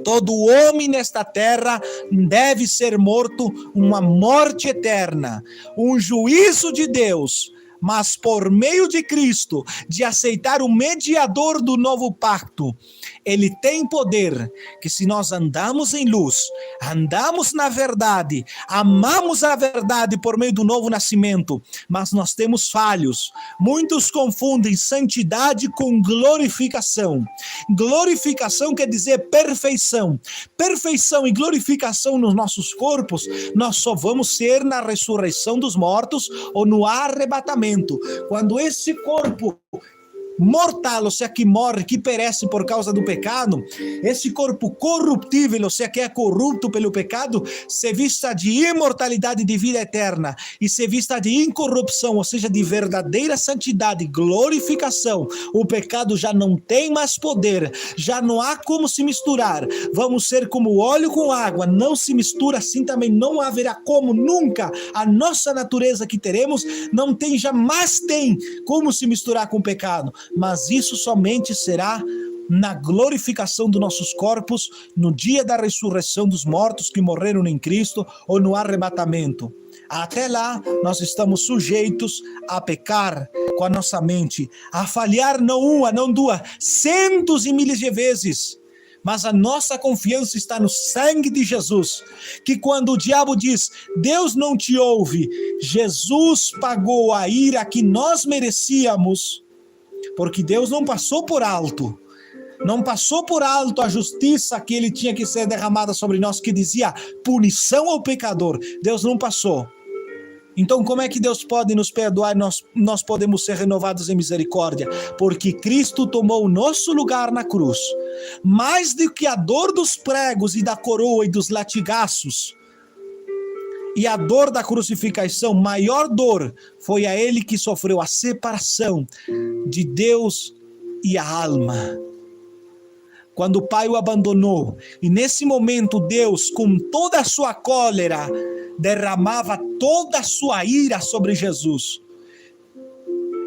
Todo homem nesta terra deve ser morto uma morte eterna, um juízo de Deus, mas por meio de Cristo, de aceitar o mediador do novo pacto, ele tem poder que, se nós andamos em luz, andamos na verdade, amamos a verdade por meio do novo nascimento, mas nós temos falhos. Muitos confundem santidade com glorificação. Glorificação quer dizer perfeição. Perfeição e glorificação nos nossos corpos, nós só vamos ser na ressurreição dos mortos ou no arrebatamento. Quando esse corpo mortal, ou seja, que morre, que perece por causa do pecado, esse corpo corruptível, ou seja, que é corrupto pelo pecado, se vista de imortalidade, de vida eterna, e se vista de incorrupção, ou seja, de verdadeira santidade, glorificação, o pecado já não tem mais poder, já não há como se misturar. Vamos ser como óleo com água, não se mistura, assim também não haverá como nunca. A nossa natureza que teremos não tem, jamais tem como se misturar com o pecado. Mas isso somente será na glorificação dos nossos corpos, no dia da ressurreição dos mortos que morreram em Cristo, ou no arrebatamento. Até lá, nós estamos sujeitos a pecar com a nossa mente, a falhar não uma, não duas, centos e milhares de vezes. Mas a nossa confiança está no sangue de Jesus, que quando o diabo diz, Deus não te ouve, Jesus pagou a ira que nós merecíamos, porque Deus não passou por alto. Não passou por alto a justiça que ele tinha que ser derramada sobre nós, que dizia punição ao pecador. Deus não passou. Então, como é que Deus pode nos perdoar e nós podemos ser renovados em misericórdia? Porque Cristo tomou o nosso lugar na cruz. Mais do que a dor dos pregos e da coroa e dos latigaços, e a dor da crucificação, maior dor foi a ele que sofreu a separação de Deus e a alma. Quando o Pai o abandonou, e nesse momento Deus, com toda a sua cólera, derramava toda a sua ira sobre Jesus.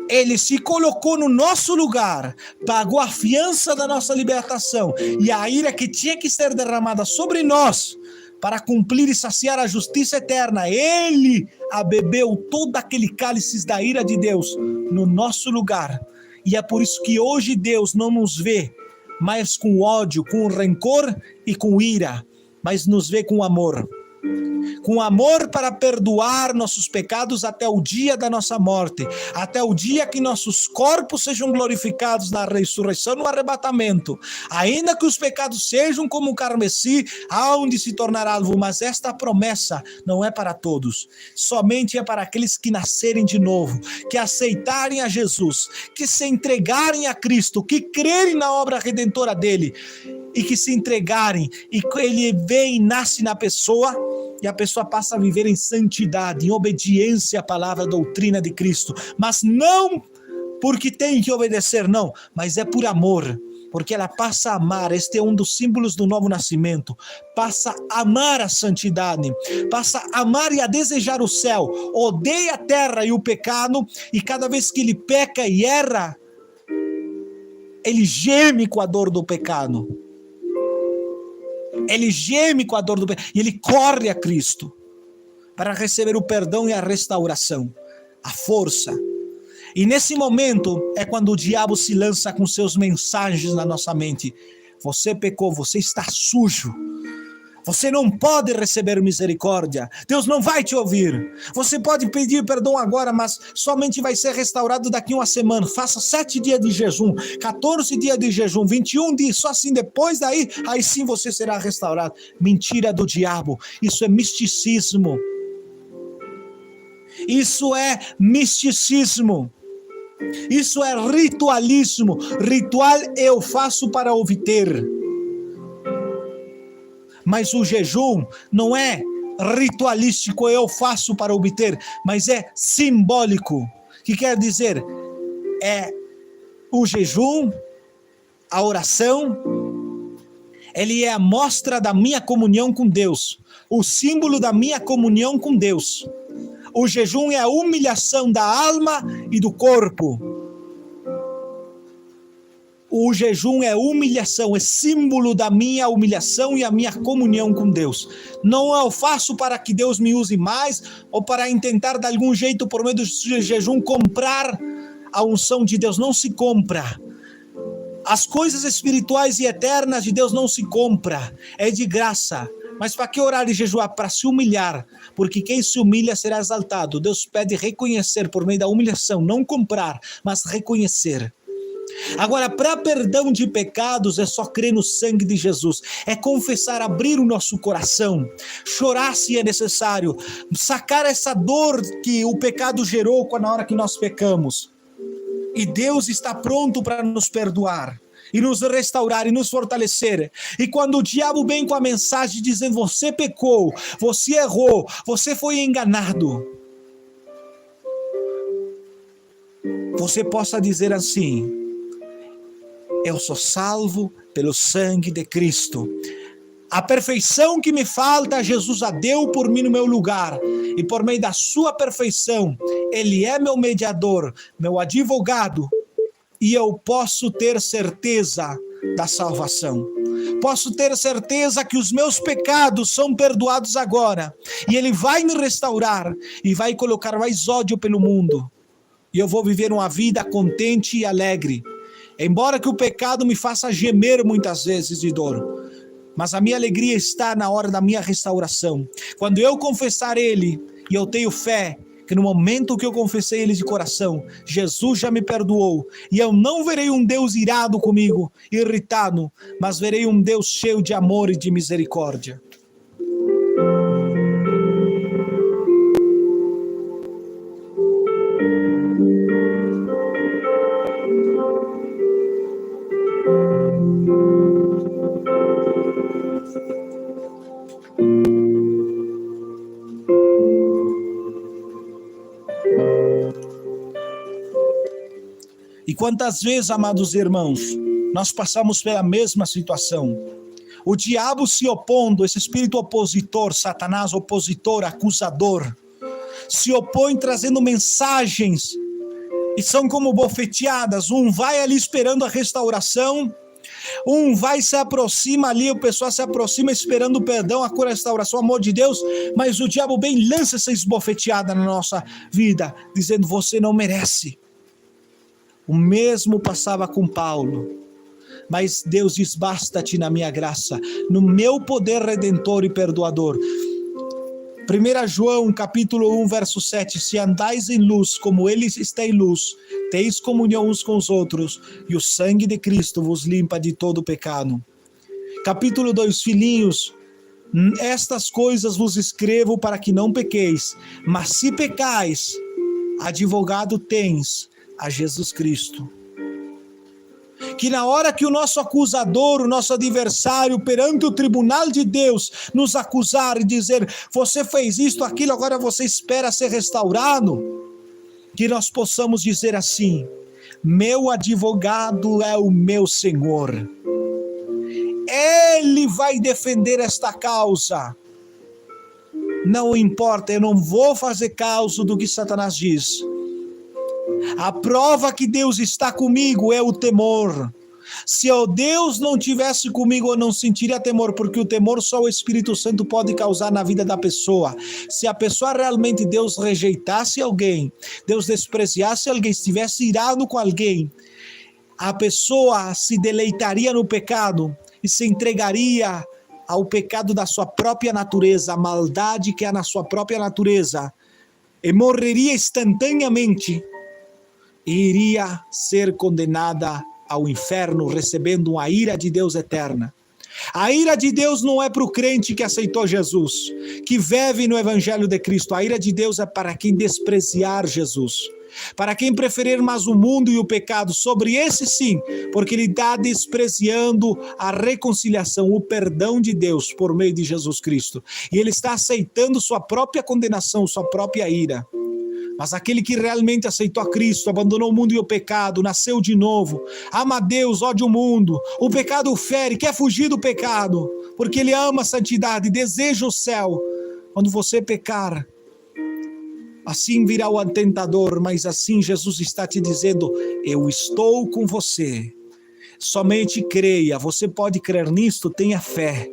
Ele se colocou no nosso lugar, pagou a fiança da nossa libertação, e a ira que tinha que ser derramada sobre nós, para cumprir e saciar a justiça eterna, ele bebeu todo aquele cálice da ira de Deus no nosso lugar. E é por isso que hoje Deus não nos vê mais com ódio, com rancor e com ira, mas nos vê com amor. Com amor para perdoar nossos pecados até o dia da nossa morte, até o dia que nossos corpos sejam glorificados na ressurreição, no arrebatamento. Ainda que os pecados sejam como o carmesim, aonde se tornará alvo, mas esta promessa não é para todos, somente é para aqueles que nascerem de novo, que aceitarem a Jesus, que se entregarem a Cristo, que crerem na obra redentora dele, e que se entregarem, e que ele vem e nasce na pessoa, e a pessoa passa a viver em santidade, em obediência à palavra, à doutrina de Cristo. Mas não porque tem que obedecer, não, mas é por amor, porque ela passa a amar. Este é um dos símbolos do novo nascimento. Passa a amar a santidade, passa a amar e a desejar o céu, odeia a terra e o pecado, e cada vez que ele peca e erra, ele geme com a dor do pecado. Ele geme com a dor do pecado e ele corre a Cristo para receber o perdão e a restauração, a força. E nesse momento é quando o diabo se lança com seus mensagens na nossa mente. Você pecou, você está sujo. Você não pode receber misericórdia. Deus não vai te ouvir. Você pode pedir perdão agora, mas somente vai ser restaurado daqui a uma semana. Faça 7 dias de jejum, 14 dias de jejum, 21 dias. Só assim depois daí, aí sim você será restaurado. Mentira do diabo. Isso é misticismo. Isso é misticismo. Isso é ritualismo. Ritual eu faço para obter. Mas o jejum não é ritualístico, eu faço para obter, mas é simbólico. Que quer dizer, é o jejum, a oração, ele é a mostra da minha comunhão com Deus, o símbolo da minha comunhão com Deus. O jejum é a humilhação da alma e do corpo. O jejum é humilhação, é símbolo da minha humilhação e a minha comunhão com Deus. Não eu faço para que Deus me use mais ou para tentar de algum jeito por meio do jejum comprar a unção de Deus. Não se compra. As coisas espirituais e eternas de Deus não se compra, é de graça. Mas para que orar e jejuar? Para se humilhar, porque quem se humilha será exaltado. Deus pede reconhecer por meio da humilhação, não comprar, mas reconhecer. Agora, para perdão de pecados é só crer no sangue de Jesus, é confessar, abrir o nosso coração, chorar se é necessário, sacar essa dor que o pecado gerou na hora que nós pecamos. E Deus está pronto para nos perdoar, e nos restaurar, e nos fortalecer. E quando o diabo vem com a mensagem dizendo, você pecou, você errou, você foi enganado, você possa dizer assim, eu sou salvo pelo sangue de Cristo. A perfeição que me falta, Jesus a deu por mim no meu lugar. E por meio da sua perfeição, Ele é meu mediador, meu advogado. E eu posso ter certeza da salvação. Posso ter certeza que os meus pecados são perdoados agora. E Ele vai me restaurar e vai colocar mais ódio pelo mundo. E eu vou viver uma vida contente e alegre. Embora que o pecado me faça gemer muitas vezes de dor, mas a minha alegria está na hora da minha restauração. Quando eu confessar Ele, e eu tenho fé, que no momento que eu confessei Ele de coração, Jesus já me perdoou, e eu não verei um Deus irado comigo, irritado, mas verei um Deus cheio de amor e de misericórdia. quantas vezes, amados irmãos, nós passamos pela mesma situação. O diabo se opondo, esse espírito opositor, Satanás opositor, acusador, se opõe trazendo mensagens, e são como bofeteadas. Um vai ali esperando a restauração, um vai se aproxima ali, o pessoal se aproxima esperando o perdão, a cura, a restauração, o amor de Deus, mas o diabo bem lança essa esbofeteada na nossa vida, dizendo: você não merece. O mesmo passava com Paulo. Mas Deus diz: basta-te na minha graça, no meu poder redentor e perdoador. 1 João capítulo 1, verso 7, se andais em luz, como ele está em luz, teis comunhão uns com os outros, e o sangue de Cristo vos limpa de todo pecado. Capítulo 2, filhinhos, estas coisas vos escrevo para que não pequeis, mas se pecais, advogado tens a Jesus Cristo. Que na hora que o nosso acusador, o nosso adversário, perante o tribunal de Deus, nos acusar e dizer: você fez isto, aquilo, agora você espera ser restaurado, que nós possamos dizer assim: meu advogado é o meu Senhor. Ele vai defender esta causa. Não importa, eu não vou fazer caso do que Satanás diz. A prova que Deus está comigo é o temor. Se o Deus não tivesse comigo, eu não sentiria temor, porque o temor só o Espírito Santo pode causar na vida da pessoa. Se a pessoa realmente, Deus rejeitasse alguém, Deus despreciasse alguém, estivesse irado com alguém, a pessoa se deleitaria no pecado e se entregaria ao pecado da sua própria natureza, a maldade que há na sua própria natureza, e morreria instantaneamente. E iria ser condenada ao inferno, recebendo a ira de Deus eterna. A ira de Deus não é para o crente que aceitou Jesus, que vive no Evangelho de Cristo. A ira de Deus é para quem desprezar Jesus, para quem preferir mais o mundo e o pecado. Sobre esse sim, porque ele está desprezando a reconciliação, o perdão de Deus por meio de Jesus Cristo. E ele está aceitando sua própria condenação, sua própria ira. Mas aquele que realmente aceitou a Cristo, abandonou o mundo e o pecado, nasceu de novo, ama a Deus, odia o mundo, o pecado o fere, quer fugir do pecado, porque ele ama a santidade, deseja o céu. Quando você pecar, assim virá o tentador, mas assim Jesus está te dizendo: eu estou com você. Somente creia, você pode crer nisto, tenha fé.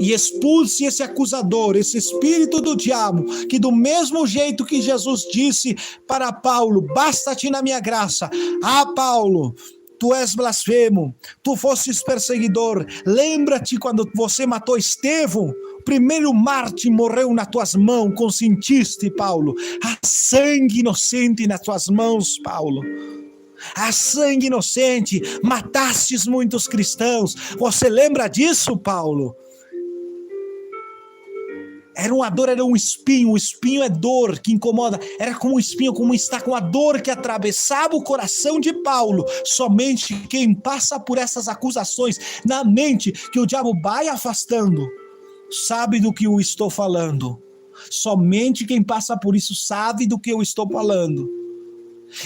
E expulse esse acusador, esse espírito do diabo, que do mesmo jeito que Jesus disse para Paulo: basta-te na minha graça. Ah, Paulo, tu és blasfemo, tu fostes perseguidor. Lembra-te quando você matou Estevão? O primeiro mártir morreu nas tuas mãos, consentiste, Paulo. Há sangue inocente nas tuas mãos, Paulo. Há sangue inocente, matastes muitos cristãos. Você lembra disso, Paulo? Era uma dor, era um espinho. O espinho é dor que incomoda. Era como um espinho, como está com a dor que atravessava o coração de Paulo. Somente quem passa por essas acusações na mente, que o diabo vai afastando, sabe do que eu estou falando. Somente quem passa por isso sabe do que eu estou falando.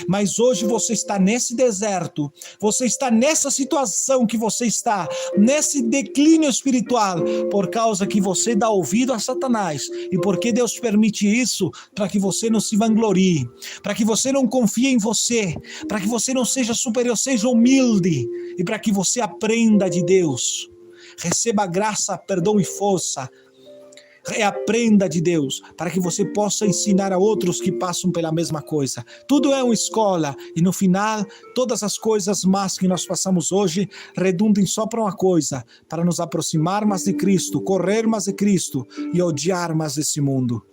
Mas hoje você está nesse deserto, você está nessa situação que você está, nesse declínio espiritual, por causa que você dá ouvido a Satanás. E porque Deus permite isso? Para que você não se vanglorie, para que você não confie em você, para que você não seja superior, seja humilde, e para que você aprenda de Deus. Receba graça, perdão e força. Aprenda de Deus, para que você possa ensinar a outros que passam pela mesma coisa. Tudo é uma escola, e no final, todas as coisas más que nós passamos hoje redundem só para uma coisa: para nos aproximar mais de Cristo, correr mais de Cristo e odiar mais esse mundo.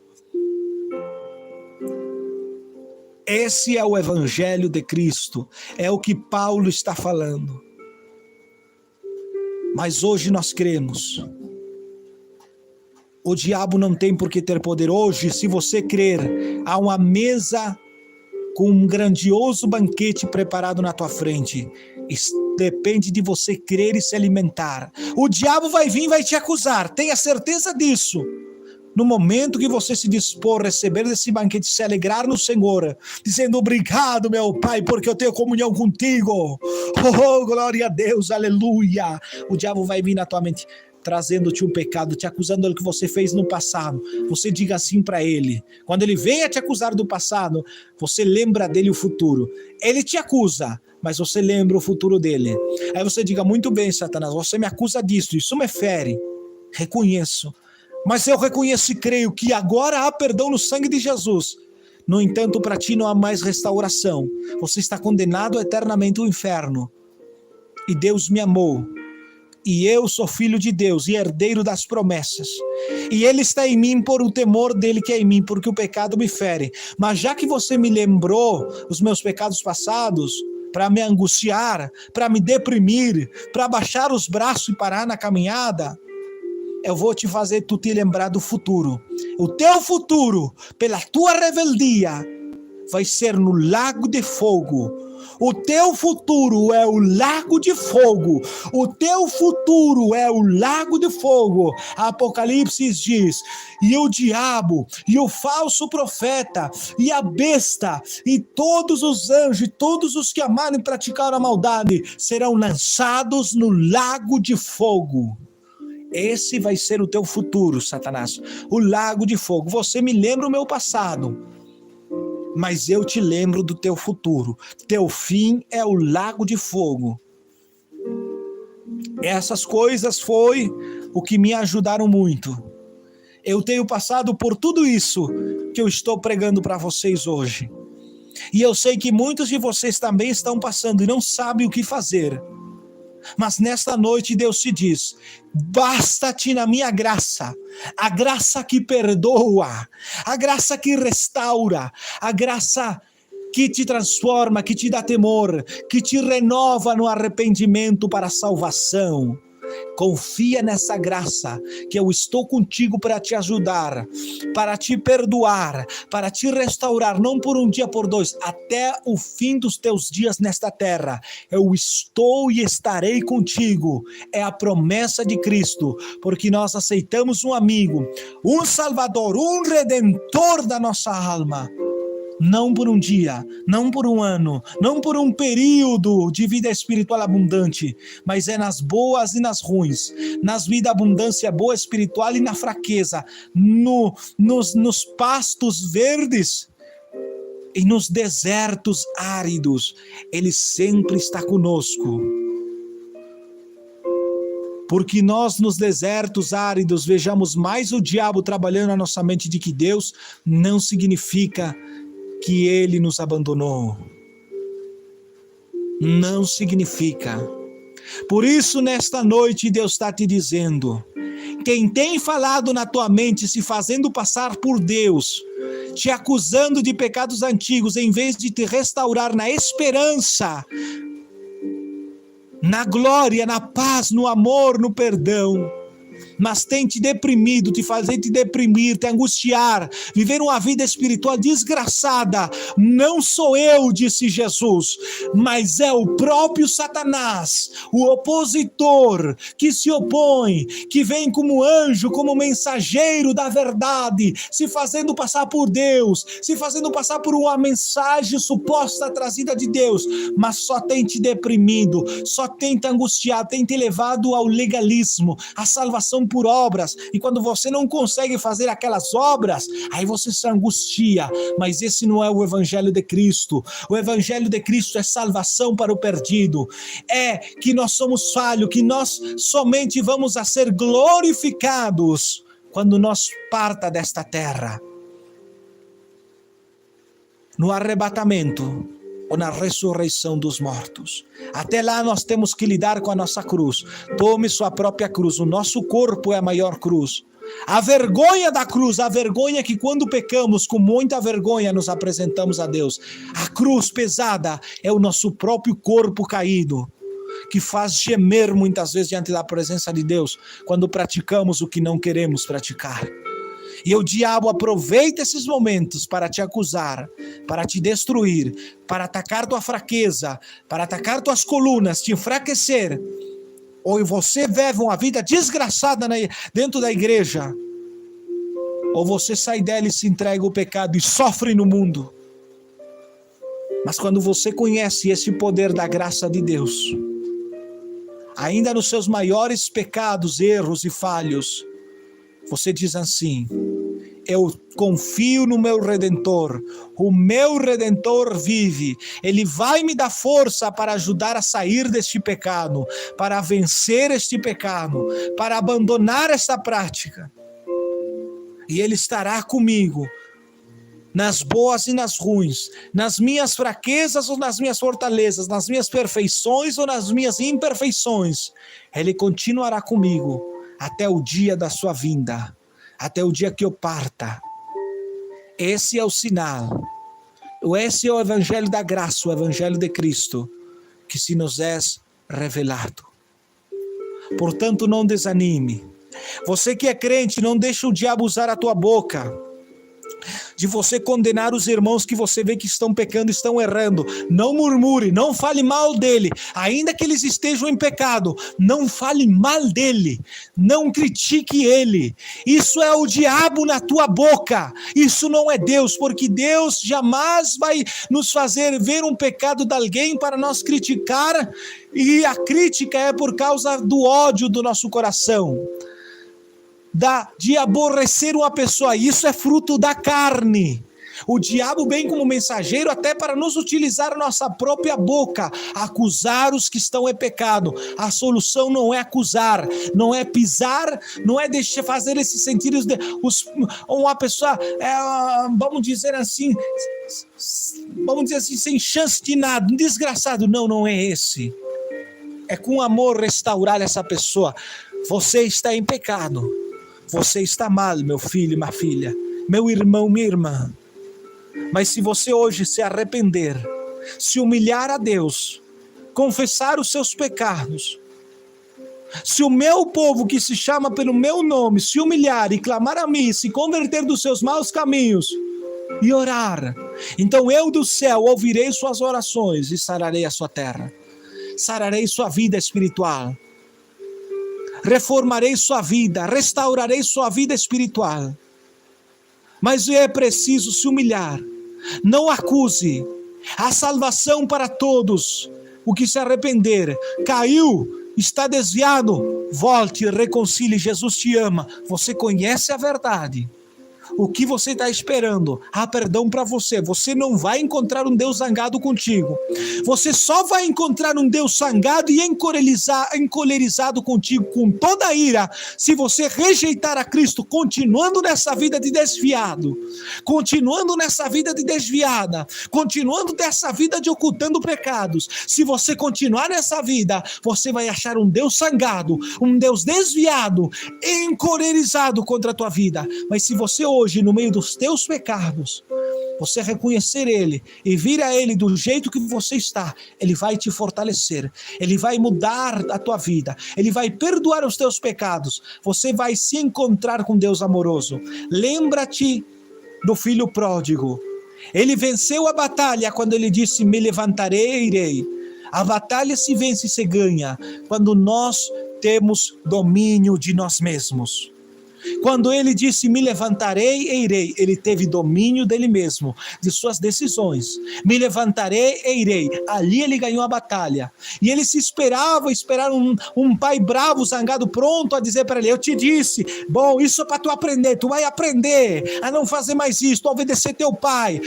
Esse é o Evangelho de Cristo, é o que Paulo está falando. Mas hoje nós cremos. O diabo não tem por que ter poder. Hoje, se você crer, há uma mesa com um grandioso banquete preparado na tua frente. Depende de você crer e se alimentar. O diabo vai vir e vai te acusar, tenha certeza disso. No momento que você se dispor a receber desse banquete, se alegrar no Senhor, dizendo obrigado, meu Pai, porque eu tenho comunhão contigo. Oh, glória a Deus, aleluia. O diabo vai vir na tua mente, trazendo-te um pecado, te acusando do que você fez no passado. Você diga assim para ele. Quando ele venha te acusar do passado, você lembra dele o futuro. Ele te acusa, mas você lembra o futuro dele. Aí você diga, muito bem, Satanás, você me acusa disso, isso me fere. Reconheço. Mas eu reconheço e creio que agora há perdão no sangue de Jesus. No entanto, para ti não há mais restauração. Você está condenado eternamente ao inferno. E Deus me amou. E eu sou filho de Deus e herdeiro das promessas. E Ele está em mim por o temor dele que é em mim, porque o pecado me fere. Mas já que você me lembrou os meus pecados passados, para me angustiar, para me deprimir, para baixar os braços e parar na caminhada, eu vou te fazer tu te lembrar do futuro. O teu futuro, pela tua rebeldia, vai ser no lago de fogo. O teu futuro é o lago de fogo. O teu futuro é o lago de fogo. Apocalipse diz, e o diabo, e o falso profeta, e a besta, e todos os anjos, e todos os que amarem e praticaram a maldade, serão lançados no lago de fogo. Esse vai ser o teu futuro, Satanás. O lago de fogo. Você me lembra o meu passado, mas eu te lembro do teu futuro. Teu fim é o lago de fogo. Essas coisas foi o que me ajudaram muito. Eu tenho passado por tudo isso que eu estou pregando para vocês hoje. E eu sei que muitos de vocês também estão passando e não sabem o que fazer. Mas nesta noite Deus te diz, basta-te na minha graça, a graça que perdoa, a graça que restaura, a graça que te transforma, que te dá temor, que te renova no arrependimento para a salvação. Confia nessa graça, que eu estou contigo para te ajudar, para te perdoar, para te restaurar, não por um dia, por dois, até o fim dos teus dias nesta terra. Eu estou e estarei contigo. É a promessa de Cristo, porque nós aceitamos um amigo, um Salvador, um Redentor da nossa alma. Não por um dia, não por um ano, não por um período de vida espiritual abundante, mas é nas boas e nas ruins, nas vidas abundância boa espiritual e na fraqueza, nos pastos verdes e nos desertos áridos. Ele sempre está conosco. Porque nós nos desertos áridos vejamos mais o diabo trabalhando na nossa mente do que Deus, não significa que ele nos abandonou. Não significa. Por isso, nesta noite, Deus está te dizendo, quem tem falado na tua mente, se fazendo passar por Deus, te acusando de pecados antigos, em vez de te restaurar na esperança, na glória, na paz, no amor, no perdão, mas tem te deprimido, te fazer te deprimir, te angustiar, viver uma vida espiritual desgraçada. Não sou eu, disse Jesus, mas é o próprio Satanás, o opositor, que se opõe, que vem como anjo, como mensageiro da verdade, se fazendo passar por Deus, se fazendo passar por uma mensagem suposta trazida de Deus, mas só tem te deprimido, só tem te angustiado, tem te levado ao legalismo, à salvação por obras, e quando você não consegue fazer aquelas obras, aí você se angustia, mas esse não é o Evangelho de Cristo. O Evangelho de Cristo é salvação para o perdido, é que nós somos falhos, que nós somente vamos a ser glorificados quando nós parta desta terra, no arrebatamento ou na ressurreição dos mortos. Até lá nós temos que lidar com a nossa cruz. Tome sua própria cruz. O nosso corpo é a maior cruz. A vergonha da cruz, a vergonha que quando pecamos, com muita vergonha nos apresentamos a Deus. A cruz pesada é o nosso próprio corpo caído, que faz gemer muitas vezes diante da presença de Deus, quando praticamos o que não queremos praticar. E o diabo aproveita esses momentos para te acusar, para te destruir, para atacar tua fraqueza, para atacar tuas colunas, te enfraquecer. Ou você vive uma vida desgraçada dentro da igreja, ou você sai dela e se entrega ao pecado e sofre no mundo. Mas quando você conhece esse poder da graça de Deus, ainda nos seus maiores pecados, erros e falhos, você diz assim: eu confio no meu Redentor, o meu Redentor vive, Ele vai me dar força para ajudar a sair deste pecado, para vencer este pecado, para abandonar esta prática. E Ele estará comigo, nas boas e nas ruins, nas minhas fraquezas ou nas minhas fortalezas, nas minhas perfeições ou nas minhas imperfeições. Ele continuará comigo até o dia da sua vinda, até o dia que eu parta. Esse é o sinal, esse é o evangelho da graça, o evangelho de Cristo, que se nos é revelado. Portanto, não desanime. Você que é crente, não deixe o diabo usar a tua boca, de você condenar os irmãos que você vê que estão pecando, estão errando. Não murmure, não fale mal dele, ainda que eles estejam em pecado, não fale mal dele, não critique ele. Isso é o diabo na tua boca, isso não é Deus, porque Deus jamais vai nos fazer ver um pecado de alguém para nós criticar, e a crítica é por causa do ódio do nosso coração, de aborrecer uma pessoa. Isso é fruto da carne. O diabo vem como mensageiro até para nos utilizar a nossa própria boca, acusar os que estão em pecado. A solução não é acusar, não é pisar, não é deixar fazer esses sentidos de uma pessoa, vamos dizer assim, sem chance de nada, um desgraçado. Não é esse. É com amor restaurar essa pessoa. Você está em pecado. Você está mal, meu filho e minha filha, meu irmão, minha irmã. Mas se você hoje se arrepender, se humilhar a Deus, confessar os seus pecados, se o meu povo que se chama pelo meu nome se humilhar e clamar a mim, se converter dos seus maus caminhos e orar, então eu do céu ouvirei suas orações e sararei a sua terra, sararei sua vida espiritual. Reformarei sua vida, restaurarei sua vida espiritual. Mas é preciso se humilhar. Não acuse. Há salvação para todos. O que se arrepender, caiu, está desviado, volte e reconcilie. Jesus te ama. Você conhece a verdade. O que você está esperando? Há perdão para você. Você não vai encontrar um Deus zangado contigo. Você só vai encontrar um Deus zangado e encolerizado contigo com toda a ira se você rejeitar a Cristo, continuando nessa vida de desviado, continuando nessa vida de desviada, continuando nessa vida de ocultando pecados. Se você continuar nessa vida, você vai achar um Deus zangado, um Deus desviado, encolerizado contra a tua vida. Mas se você hoje, no meio dos teus pecados, você reconhecer Ele e vir a Ele do jeito que você está, Ele vai te fortalecer, Ele vai mudar a tua vida, Ele vai perdoar os teus pecados, você vai se encontrar com Deus amoroso. Lembra-te do filho pródigo. Ele venceu a batalha quando ele disse: me levantarei e irei. A batalha se vence e se ganha quando nós temos domínio de nós mesmos. Quando ele disse: me levantarei e irei, ele teve domínio dele mesmo, de suas decisões. Me levantarei e irei. Ali ele ganhou a batalha. E ele se esperar um pai bravo, zangado, pronto a dizer para ele: eu te disse, bom, isso é para tu aprender, tu vai aprender a não fazer mais isso, a obedecer teu pai.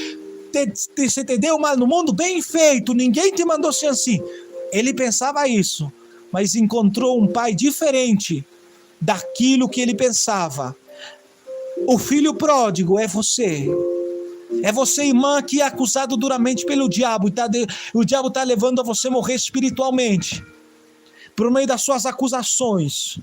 Você te deu mal no mundo? Bem feito, ninguém te mandou ser assim. Ele pensava isso, mas encontrou um pai diferente daquilo que ele pensava. O filho pródigo é você. É você, irmã, que é acusado duramente pelo diabo. O diabo está levando a você morrer espiritualmente por meio das suas acusações.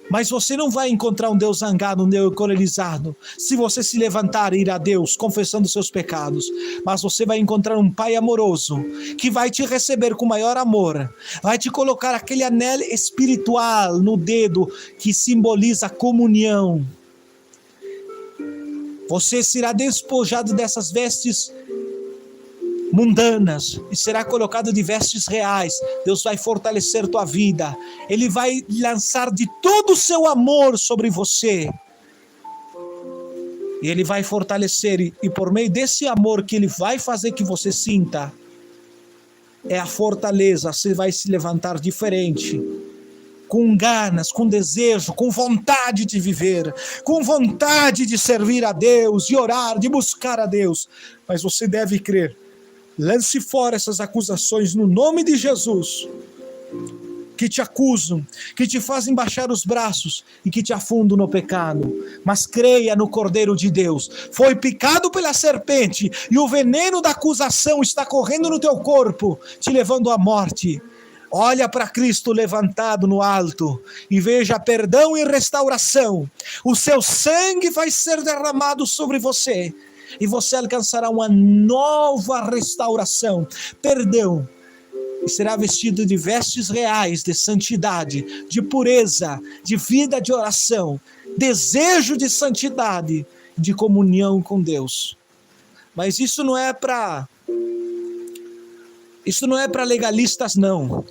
Mas você não vai encontrar um Deus zangado, um Deus encolerizado, se você se levantar e ir a Deus confessando seus pecados. Mas você vai encontrar um Pai amoroso, que vai te receber com maior amor, vai te colocar aquele anel espiritual no dedo, que simboliza a comunhão. Você será despojado dessas vestes mundanas e será colocado de vestes reais. Deus vai fortalecer tua vida. Ele vai lançar de todo o seu amor sobre você. Ele vai fortalecer, e por meio desse amor que ele vai fazer que você sinta, é a fortaleza, você vai se levantar diferente, com ganas, com desejo, com vontade de viver, com vontade de servir a Deus, de orar, de buscar a Deus. Mas você deve crer. Lance fora essas acusações no nome de Jesus, que te acusam, que te fazem baixar os braços e que te afundam no pecado. Mas creia no Cordeiro de Deus. Foi picado pela serpente e o veneno da acusação está correndo no teu corpo, te levando à morte. Olha para Cristo levantado no alto e veja perdão e restauração. O seu sangue vai ser derramado sobre você e você alcançará uma nova restauração, perdão, e será vestido de vestes reais de santidade, de pureza, de vida de oração, desejo de santidade, de comunhão com Deus. Mas isso não é para legalistas, não.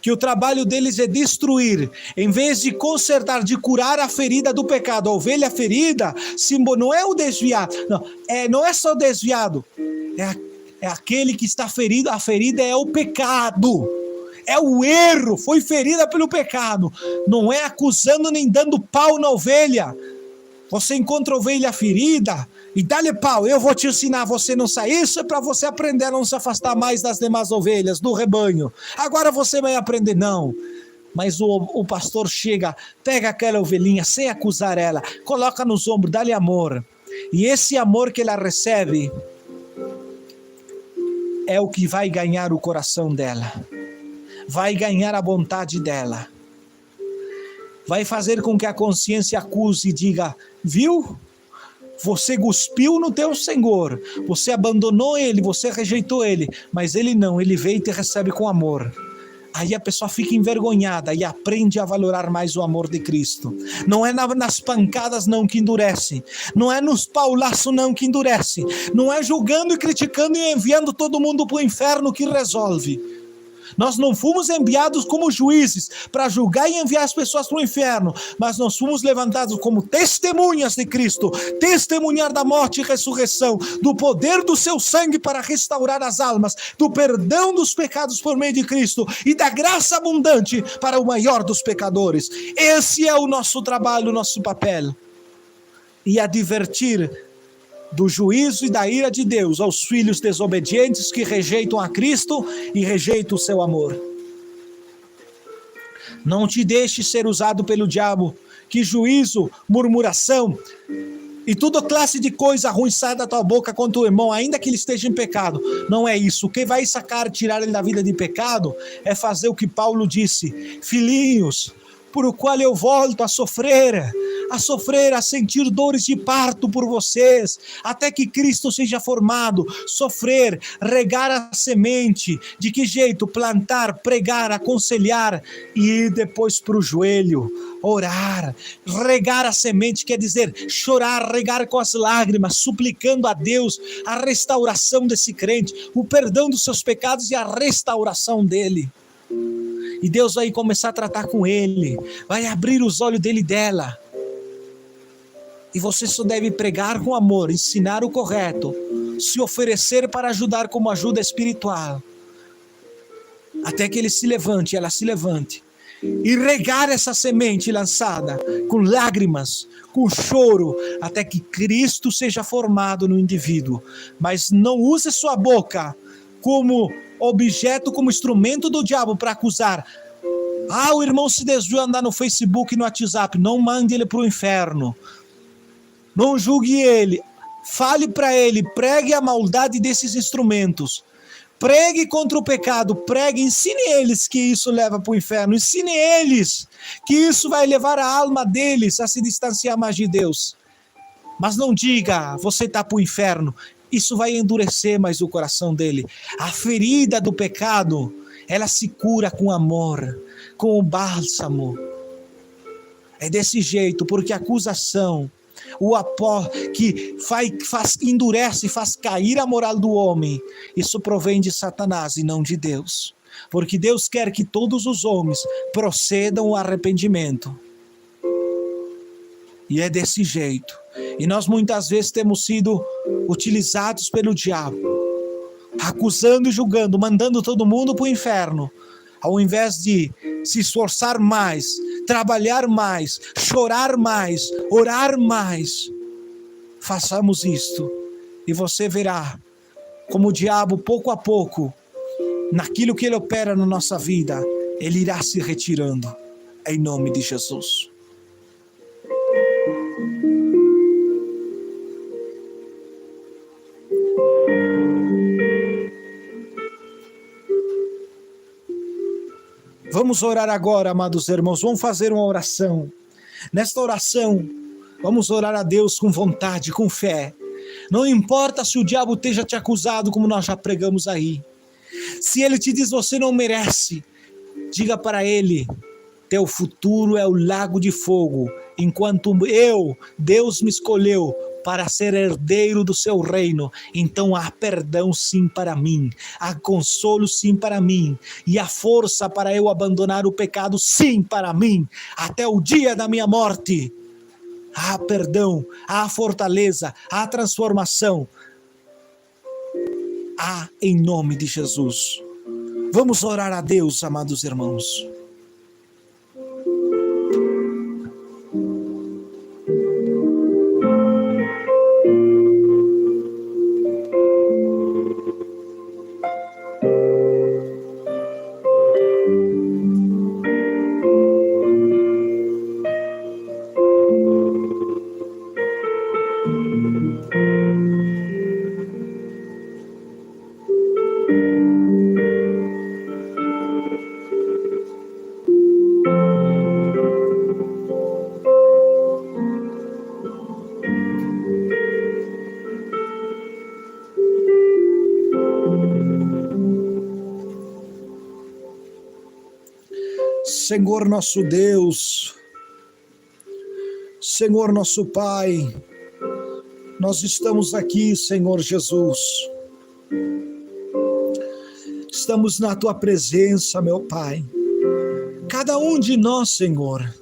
Que o trabalho deles é destruir, em vez de consertar, de curar a ferida do pecado. A ovelha ferida não é o desviado, não é só o desviado, é aquele que está ferido. A ferida é o pecado, é o erro, foi ferida pelo pecado. Não é acusando nem dando pau na ovelha. Você encontra a ovelha ferida e dá-lhe pau. Eu vou te ensinar, você não sair. Isso é para você aprender a não se afastar mais das demais ovelhas, do rebanho. Agora você vai aprender, não. Mas o pastor chega, pega aquela ovelhinha sem acusar ela, coloca nos ombros, dá-lhe amor. E esse amor que ela recebe é o que vai ganhar o coração dela. Vai ganhar a vontade dela. Vai fazer com que a consciência acuse e diga: viu? Você cuspiu no teu Senhor, você abandonou ele, você rejeitou ele, mas ele não, ele veio e te recebe com amor. Aí a pessoa fica envergonhada e aprende a valorar mais o amor de Cristo. Não é nas pancadas não que endurece, não é nos paulaços não que endurece, não é julgando e criticando e enviando todo mundo para o inferno que resolve. Nós não fomos enviados como juízes para julgar e enviar as pessoas para o inferno, mas nós fomos levantados como testemunhas de Cristo, testemunhar da morte e ressurreição, do poder do seu sangue para restaurar as almas, do perdão dos pecados por meio de Cristo e da graça abundante para o maior dos pecadores. Esse é o nosso trabalho, o nosso papel. E advertir do juízo e da ira de Deus aos filhos desobedientes que rejeitam a Cristo e rejeitam o seu amor. Não te deixe ser usado pelo diabo, que juízo, murmuração e toda classe de coisa ruim sai da tua boca contra o irmão, ainda que ele esteja em pecado. Não é isso. O que vai tirar ele da vida de pecado é fazer o que Paulo disse: filhinhos, por o qual eu volto a sofrer, a sentir dores de parto por vocês, até que Cristo seja formado, sofrer, regar a semente. De que jeito? Plantar, pregar, aconselhar e ir depois para o joelho, orar. Regar a semente quer dizer chorar, regar com as lágrimas, suplicando a Deus a restauração desse crente, o perdão dos seus pecados e a restauração dele. E Deus vai começar a tratar com ele, vai abrir os olhos dele e dela. E você só deve pregar com amor, ensinar o correto, se oferecer para ajudar como ajuda espiritual, até que ele se levante, ela se levante, e regar essa semente lançada com lágrimas, com choro, até que Cristo seja formado no indivíduo. Mas não use sua boca como objeto, como instrumento do diabo para acusar. O irmão se desviou a andar no Facebook e no WhatsApp. Não mande ele para o inferno. Não julgue ele. Fale para ele, pregue a maldade desses instrumentos. Pregue contra o pecado, pregue, ensine eles que isso leva para o inferno. Ensine eles que isso vai levar a alma deles a se distanciar mais de Deus. Mas não diga, você está para o inferno. Isso vai endurecer mais o coração dele. A ferida do pecado, ela se cura com amor, com o bálsamo. É desse jeito, porque a acusação, o apó que endurece e faz cair a moral do homem, isso provém de Satanás e não de Deus. Porque Deus quer que todos os homens procedam ao arrependimento. E é desse jeito. E nós muitas vezes temos sido utilizados pelo diabo, acusando e julgando, mandando todo mundo para o inferno, ao invés de se esforçar mais, trabalhar mais, chorar mais, orar mais. Façamos isto e você verá como o diabo, pouco a pouco, naquilo que ele opera na nossa vida, ele irá se retirando, em nome de Jesus. Vamos orar agora, amados irmãos, vamos fazer uma oração. Nesta oração, vamos orar a Deus com vontade, com fé. Não importa se o diabo esteja te acusado, como nós já pregamos aí. Se ele te diz, você não merece, diga para ele, teu futuro é o lago de fogo, enquanto Deus me escolheu para ser herdeiro do seu reino, então há perdão sim para mim, há consolo sim para mim, e há força para eu abandonar o pecado sim para mim, até o dia da minha morte. Há perdão, há fortaleza, há transformação, há em nome de Jesus. Vamos orar a Deus, amados irmãos. Senhor nosso Deus, Senhor nosso Pai, nós estamos aqui, Senhor Jesus. Estamos na Tua presença, meu Pai. Cada um de nós, Senhor,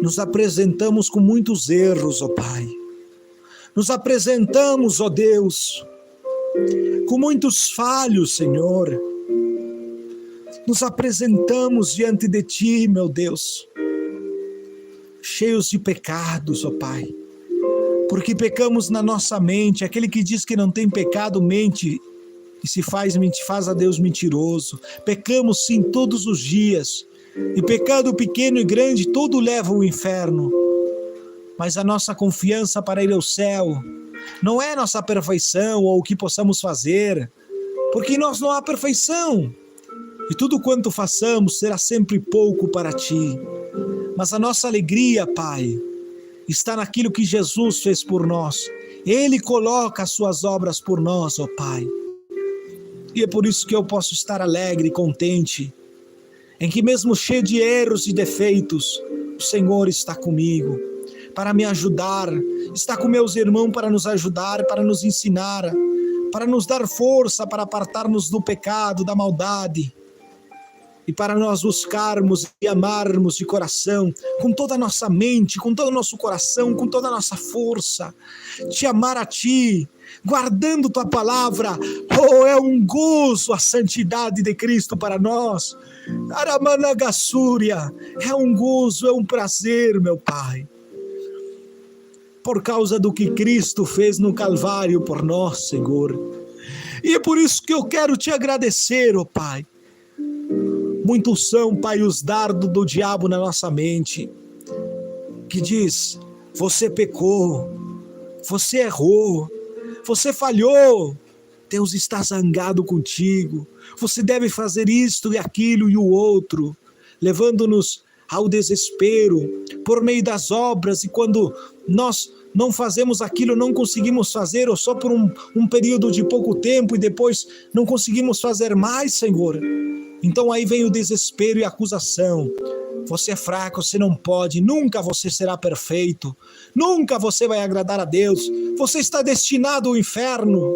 nos apresentamos com muitos erros, ó Pai. Nos apresentamos, ó Deus, com muitos falhos, Senhor. Nos apresentamos diante de Ti, meu Deus, cheios de pecados, ó Pai, porque pecamos na nossa mente. Aquele que diz que não tem pecado mente e faz a Deus mentiroso. Pecamos sim todos os dias, e pecado pequeno e grande todo leva ao inferno, mas a nossa confiança para ir ao céu não é nossa perfeição ou o que possamos fazer, porque em nós não há perfeição. E tudo quanto façamos será sempre pouco para Ti. Mas a nossa alegria, Pai, está naquilo que Jesus fez por nós. Ele coloca as Suas obras por nós, ó Pai. E é por isso que eu posso estar alegre e contente, em que mesmo cheio de erros e defeitos, o Senhor está comigo, para me ajudar, está com meus irmãos para nos ajudar, para nos ensinar, para nos dar força, para apartar-nos do pecado, da maldade, e para nós buscarmos e amarmos de coração, com toda a nossa mente, com todo o nosso coração, com toda a nossa força, te amar a Ti, guardando Tua palavra. Oh, é um gozo a santidade de Cristo para nós. Aramanagassúria, é um gozo, é um prazer, meu Pai, por causa do que Cristo fez no Calvário por nós, Senhor. E é por isso que eu quero Te agradecer, ó Pai. Muitos são, Pai, os dardos do diabo na nossa mente, que diz, você pecou, você errou, você falhou, Deus está zangado contigo, você deve fazer isto e aquilo e o outro, levando-nos ao desespero por meio das obras, e quando nós não fazemos aquilo, não conseguimos fazer, ou só por um período de pouco tempo, e depois não conseguimos fazer mais, Senhor. Então aí vem o desespero e a acusação. Você é fraco, você não pode, nunca você será perfeito, nunca você vai agradar a Deus, você está destinado ao inferno.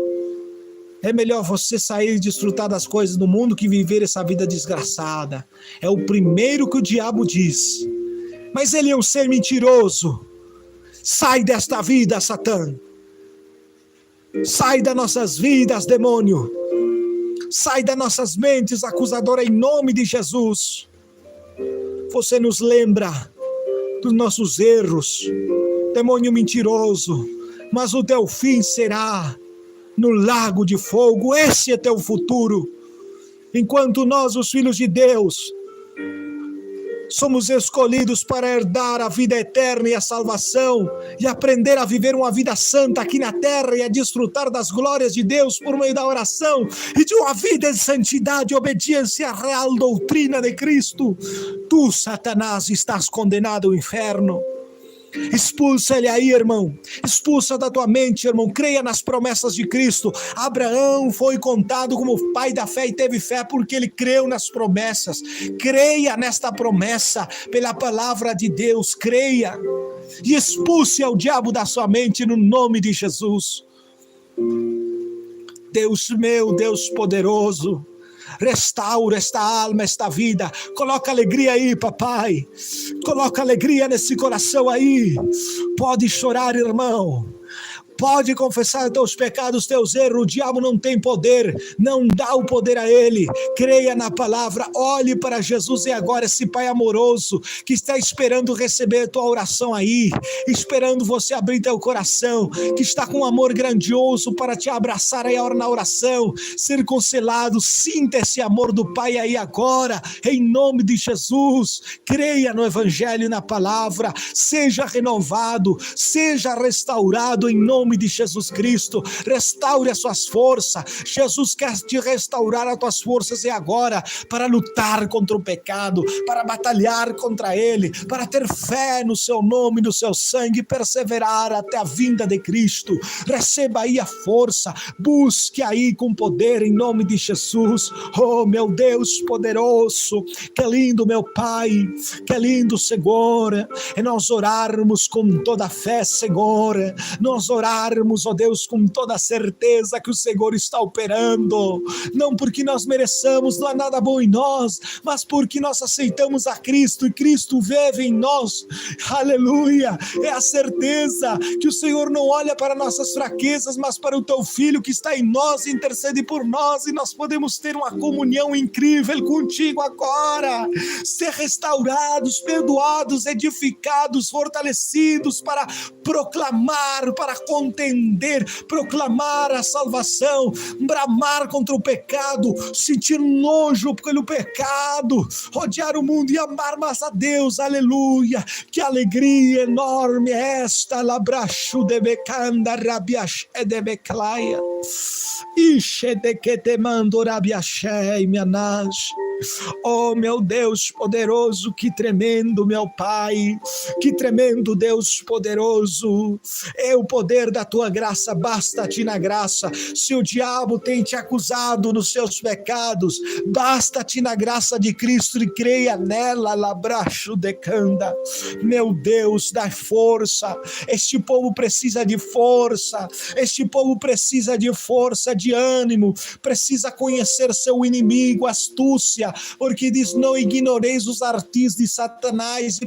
É melhor você sair e desfrutar das coisas do mundo que viver essa vida desgraçada. É o primeiro que o diabo diz. mas ele é um ser mentiroso. Sai desta vida, Satã. Sai das nossas vidas, demônio. Sai das nossas mentes, acusadora, em nome de Jesus. Você nos lembra dos nossos erros, demônio mentiroso, mas o teu fim será no lago de fogo. Esse é teu futuro. Enquanto nós, os filhos de Deus, somos escolhidos para herdar a vida eterna e a salvação, e aprender a viver uma vida santa aqui na terra, e a desfrutar das glórias de Deus por meio da oração, e de uma vida de santidade e obediência à real doutrina de Cristo. Tu, Satanás, estás condenado ao inferno. Expulsa ele aí, irmão. Expulsa da tua mente, irmão. Creia nas promessas de Cristo. Abraão foi contado como pai da fé e teve fé porque ele creu nas promessas. Creia nesta promessa pela palavra de Deus. Creia e expulse o diabo da sua mente no nome de Jesus. Deus meu, Deus poderoso, restaura esta alma, esta vida. Coloca alegria aí, papai. Coloca alegria nesse coração aí. Pode chorar, irmão. Pode confessar teus pecados, teus erros. O diabo não tem poder, não dá o poder a ele. Creia na palavra, olhe para Jesus. E agora esse Pai amoroso que está esperando receber a tua oração aí, esperando você abrir teu coração, que está com um amor grandioso para te abraçar aí na oração, ser consolado. Sinta esse amor do Pai aí agora, em nome de Jesus. Creia no Evangelho e na palavra, seja renovado, seja restaurado em nome de Jesus Cristo. Restaure as suas forças. Jesus quer te restaurar as tuas forças e agora, para lutar contra o pecado, para batalhar contra ele, para ter fé no seu nome, no seu sangue, e perseverar até a vinda de Cristo. Receba aí a força, busque aí com poder em nome de Jesus. Oh, meu Deus poderoso, que lindo, meu Pai, que lindo, Senhor, e nós orarmos com toda a fé, Senhor, nós orarmos, ó Deus, com toda a certeza que o Senhor está operando, não porque nós mereçamos, não há nada bom em nós, mas porque nós aceitamos a Cristo, e Cristo vive em nós. Aleluia, é a certeza que o Senhor não olha para nossas fraquezas, mas para o teu Filho que está em nós, intercede por nós, e nós podemos ter uma comunhão incrível contigo agora, ser restaurados, perdoados, edificados, fortalecidos para proclamar, para contender, proclamar a salvação, bramar contra o pecado, sentir nojo pelo pecado, odiar o mundo e amar mais a Deus. Aleluia, que alegria enorme é esta. Labrachu de becanda rabiache de beclaia, ixe de que te mando rabiache e mianage. Oh, meu Deus poderoso, que tremendo, meu Pai, que tremendo, Deus poderoso, é o poder da tua graça, basta-te na graça. Se o diabo tem te acusado nos seus pecados, basta-te na graça de Cristo e creia nela. Labracho de canda, meu Deus, dá força. Este povo precisa de força, este povo precisa de força, de ânimo, precisa conhecer seu inimigo, astúcia, porque diz: não ignoreis os artis de Satanás,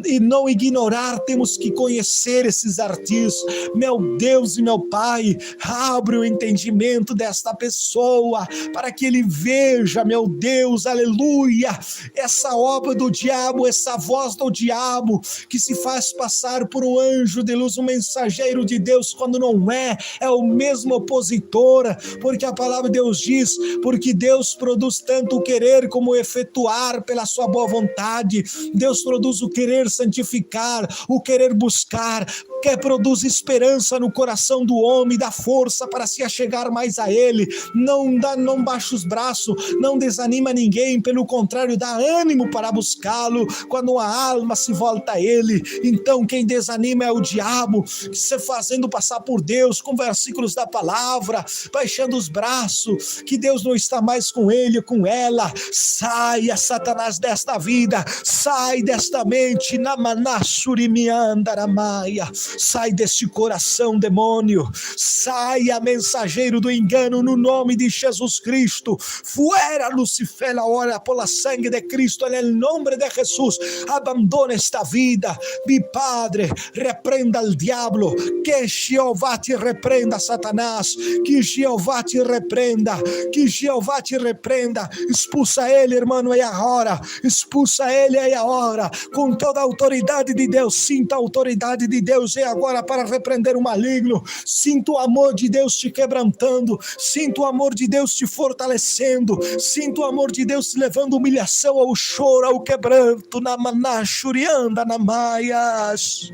e não ignorar, temos que conhecer esses artis. Meu Deus e meu Pai, abre o entendimento desta pessoa, para que ele veja, meu Deus, aleluia, essa obra do diabo, essa voz do diabo, que se faz passar por um anjo de luz, um mensageiro de Deus, quando não é o mesmo opositor, porque a palavra de Deus diz: porque Deus produz tanto o querer como o efetuar pela sua boa vontade. Deus produz o querer santificar, o querer buscar, que produz esperança no coração do homem, dá força para se achegar mais a ele. Não baixa os braços, não desanima ninguém, pelo contrário, dá ânimo para buscá-lo quando a alma se volta a ele. Então quem desanima é o diabo, se fazendo passar por Deus com versículos da palavra, baixando os braços, que Deus não está mais com ele, com ela, pessoa. Saia, Satanás, desta vida. Sai desta mente. Namanassurimiandaramaia. Sai deste coração, demônio. Saia, mensageiro do engano, no nome de Jesus Cristo. Fuera, Lucifer, ahora por la sangre de Cristo, en el nombre de Jesús. Abandona esta vida. Mi Padre, reprenda al diablo. Que Jehová te reprenda, Satanás. Que Jehová te reprenda. Que Jeová te repreenda. Expulsa ele, irmão, aí agora. Expulsa ele aí agora. Com toda a autoridade de Deus. Sinta a autoridade de Deus aí agora para repreender o maligno. Sinta o amor de Deus te quebrantando. Sinta o amor de Deus te fortalecendo. Sinta o amor de Deus te levando humilhação ao choro, ao quebranto. Na manachurianda, na maias.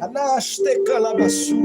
Anaste calabaçu.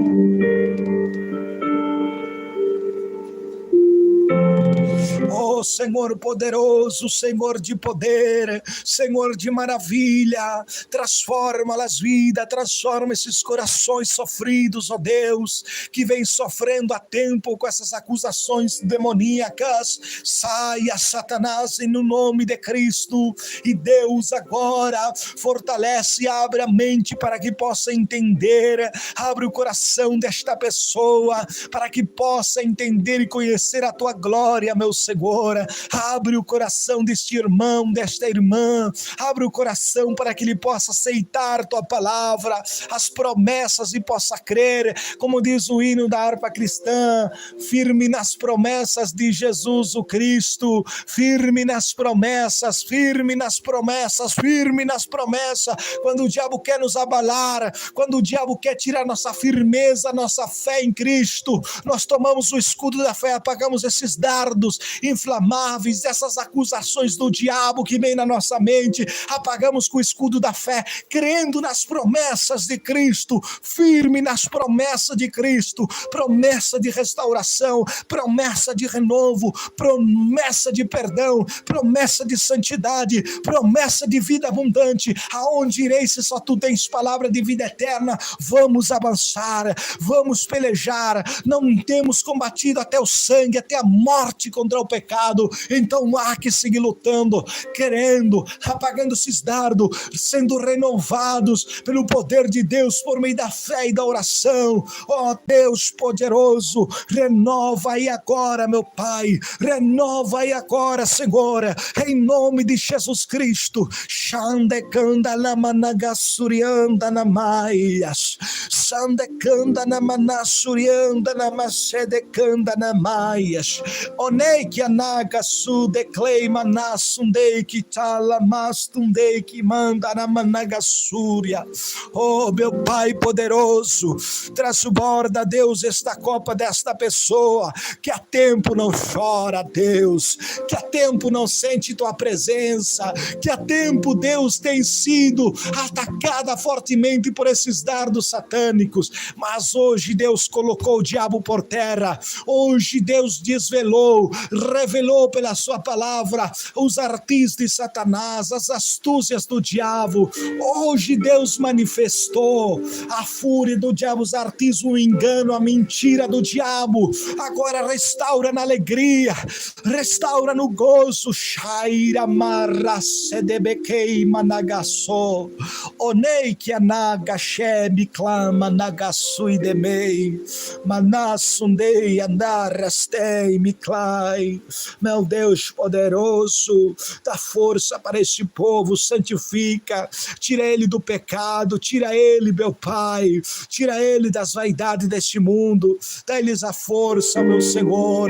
Oh Senhor poderoso, Senhor de poder, Senhor de maravilha, transforma as vidas, transforma esses corações sofridos, ó Deus, que vem sofrendo há tempo com essas acusações demoníacas. Saia, Satanás, no nome de Cristo, e Deus agora fortalece e abre a mente para que possa entender, abre o coração desta pessoa para que possa entender e conhecer a tua glória, meu Senhor. Abre o coração deste irmão, desta irmã, abre o coração para que ele possa aceitar tua palavra, as promessas, e possa crer, como diz o hino da harpa cristã, firme nas promessas de Jesus o Cristo, firme nas promessas, firme nas promessas, firme nas promessas. Quando o diabo quer nos abalar, quando o diabo quer tirar nossa firmeza, nossa fé em Cristo, nós tomamos o escudo da fé, apagamos esses dardos inflamáveis, essas acusações do diabo que vem na nossa mente, apagamos com o escudo da fé, crendo nas promessas de Cristo, firme nas promessas de Cristo, promessa de restauração, promessa de renovo, promessa de perdão, promessa de santidade, promessa de vida abundante. Aonde irei se só tu tens palavra de vida eterna? Vamos avançar, vamos pelejar, não temos combatido até o sangue, até a morte contra o pecado, então há que seguir lutando, querendo, apagando esses dardos, sendo renovados pelo poder de Deus por meio da fé e da oração. Ó Deus poderoso, renova aí agora, meu Pai, renova aí agora, Senhor, em nome de Jesus Cristo. Xandecanda lamanagasurianda namaias, Sandecanda namanassurianda namasedecanda namaias, Oneiki anaga sudeclei manassundei que talamastundei que manda na managasúria. Oh meu Pai poderoso, transborda, Deus, esta copa desta pessoa que há tempo não chora, Deus, que há tempo não sente tua presença, que há tempo, Deus, tem sido atacada fortemente por esses dardos satânicos, mas hoje Deus colocou o diabo por terra, hoje Deus desvelou, revelou pela sua palavra os artis de Satanás, as astúcias do diabo. Hoje Deus manifestou a fúria do diabo, os artis, o engano, a mentira do diabo. Agora restaura na alegria, restaura no gozo. Shaira marra sedebekei managaso, onei que anaga shemi clama nagasui demei, manassundei andarastei miklai. Meu Deus poderoso, dá força para este povo, santifica, tira ele do pecado, tira ele, meu Pai, tira ele das vaidades deste mundo, dá-lhes a força, meu Senhor,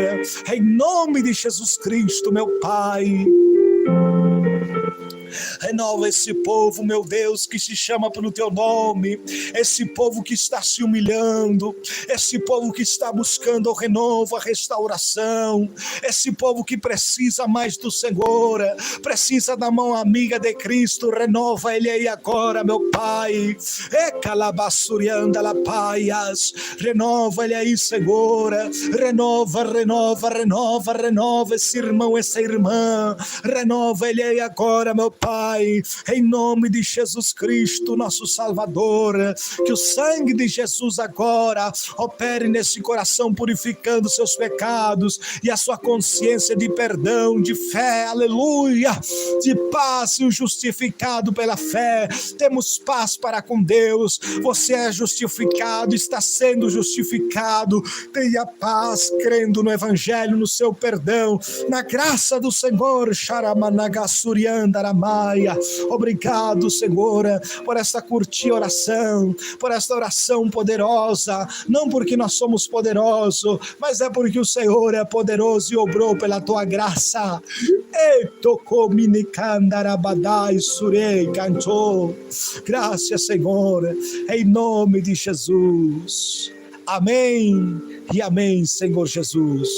em nome de Jesus Cristo, meu Pai. Renova esse povo, meu Deus, que se chama pelo teu nome, esse povo que está se humilhando, esse povo que está buscando o renovo, a restauração, esse povo que precisa mais do Senhor, precisa da mão amiga de Cristo. Renova ele aí agora, meu Pai. Calabassurianda la paias, renova ele aí, Senhor, renova, renova, renova, renova esse irmão, essa irmã, renova ele aí agora, meu Pai, em nome de Jesus Cristo, nosso Salvador, que o sangue de Jesus agora opere nesse coração, purificando seus pecados e a sua consciência de perdão, de fé, aleluia, de paz. E o justificado pela fé, temos paz para com Deus. Você é justificado, está sendo justificado. Tenha paz, crendo no Evangelho, no seu perdão, na graça do Senhor. Sharamanagassuriandaramaia. Obrigado, Senhor, por esta curtinha oração, por esta oração poderosa, não porque nós somos poderosos, mas é porque o Senhor é poderoso e obrou pela tua graça. Graças, Senhor, em nome de Jesus. Amém e amém, Senhor Jesus.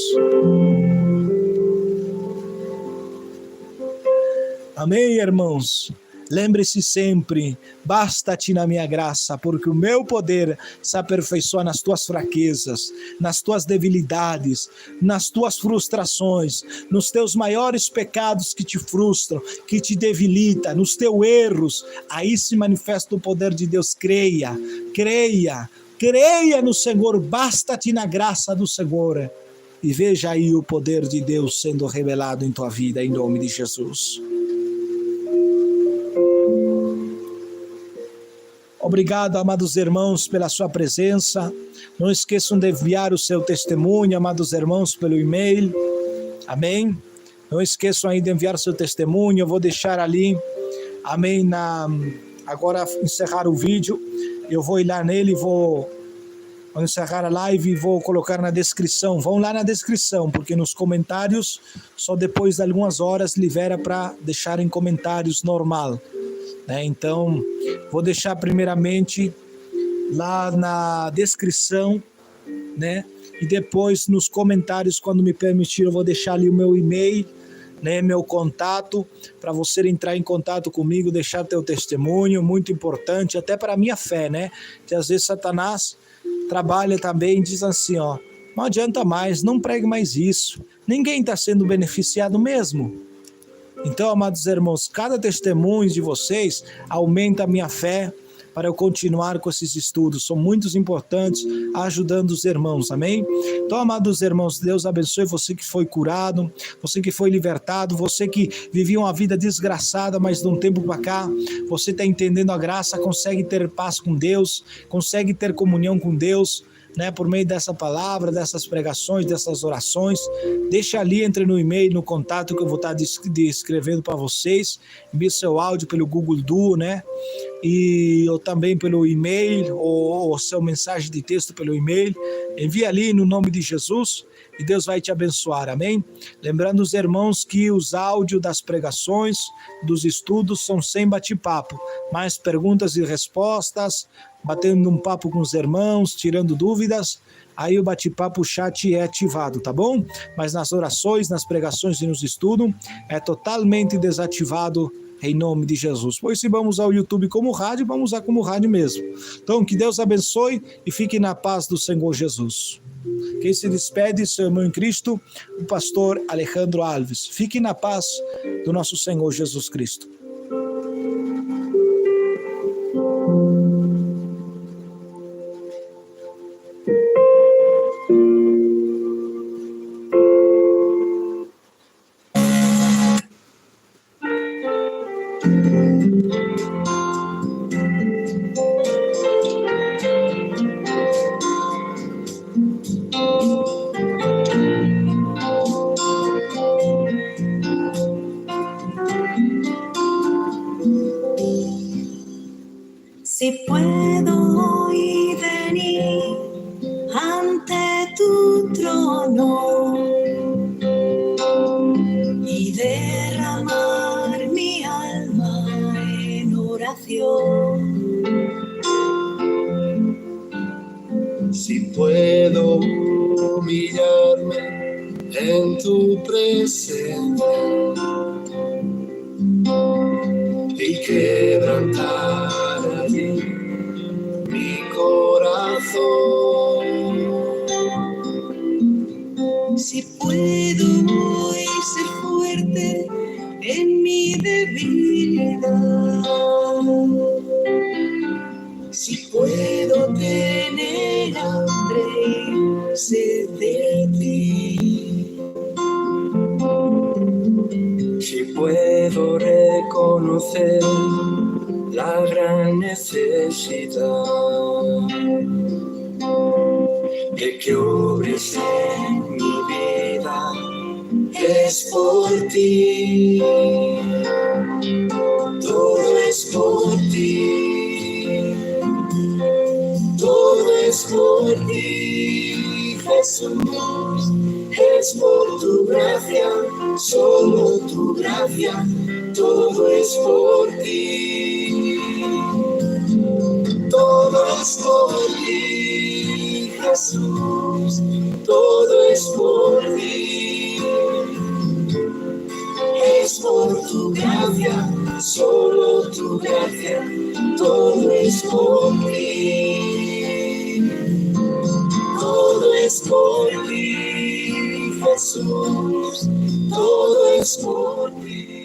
Amém, irmãos. Lembre-se sempre, basta-te na minha graça, porque o meu poder se aperfeiçoa nas tuas fraquezas, nas tuas debilidades, nas tuas frustrações, nos teus maiores pecados que te frustram, que te debilitam, nos teus erros. Aí se manifesta o poder de Deus. Creia, creia, creia no Senhor, basta-te na graça do Senhor. E veja aí o poder de Deus sendo revelado em tua vida, em nome de Jesus. Obrigado, amados irmãos, pela sua presença. Não esqueçam de enviar o seu testemunho, amados irmãos, pelo e-mail. Amém? Não esqueçam aí de enviar o seu testemunho. Eu vou deixar ali, amém, agora encerrar o vídeo. Eu vou ir lá nele, vou encerrar a live e vou colocar na descrição. Vão lá na descrição, porque nos comentários, só depois de algumas horas, libera para deixar em comentários normal. Então, vou deixar primeiramente lá na descrição, né? E depois nos comentários, quando me permitir, eu vou deixar ali o meu e-mail, né? Meu contato, para você entrar em contato comigo, deixar teu testemunho, muito importante, até para a minha fé, né? Que às vezes Satanás trabalha também e diz assim, ó, não adianta mais, não pregue mais isso, ninguém está sendo beneficiado mesmo. Então, amados irmãos, cada testemunho de vocês aumenta a minha fé para eu continuar com esses estudos. São muito importantes, ajudando os irmãos, amém? Então, amados irmãos, Deus abençoe você que foi curado, você que foi libertado, você que vivia uma vida desgraçada, mas de um tempo para cá, você está entendendo a graça, consegue ter paz com Deus, consegue ter comunhão com Deus, né, por meio dessa palavra, dessas pregações, dessas orações. Deixa ali, entre no e-mail, no contato que eu vou estar descrevendo para vocês. Envie seu áudio pelo Google Duo, né? Ou também pelo e-mail, ou seu mensagem de texto pelo e-mail. Envie ali no nome de Jesus e Deus vai te abençoar, amém? Lembrando os irmãos que os áudios das pregações, dos estudos, são sem bate-papo, mas perguntas e respostas, batendo um papo com os irmãos, tirando dúvidas, aí o bate-papo, o chat é ativado, tá bom? Mas nas orações, nas pregações e nos estudos, é totalmente desativado em nome de Jesus. Pois se vamos ao YouTube como rádio, vamos usar como rádio mesmo. Então, que Deus abençoe e fique na paz do Senhor Jesus. Quem se despede, seu irmão em Cristo, o pastor Alejandro Alves. Fique na paz do nosso Senhor Jesus Cristo. Si puedo hoy venir ante tu trono y derramar mi alma en oración. Si puedo humillarme en tu presencia y quebrantar allí mi corazón. Si puedo hoy ser fuerte en mi debilidad. Si puedo tener hambre y sed de ti, si puedo reconocer la gran necesidad de que obres en mi vida, es por ti, todo es por ti, todo es por ti, Jesús, es por tu gracia, solo tu gracia, todo es por ti, todo es por ti, Jesús, todo es por ti, es por tu gracia, solo tu gracia, todo es por ti, todo es por ti, Jesús, todo es por ti.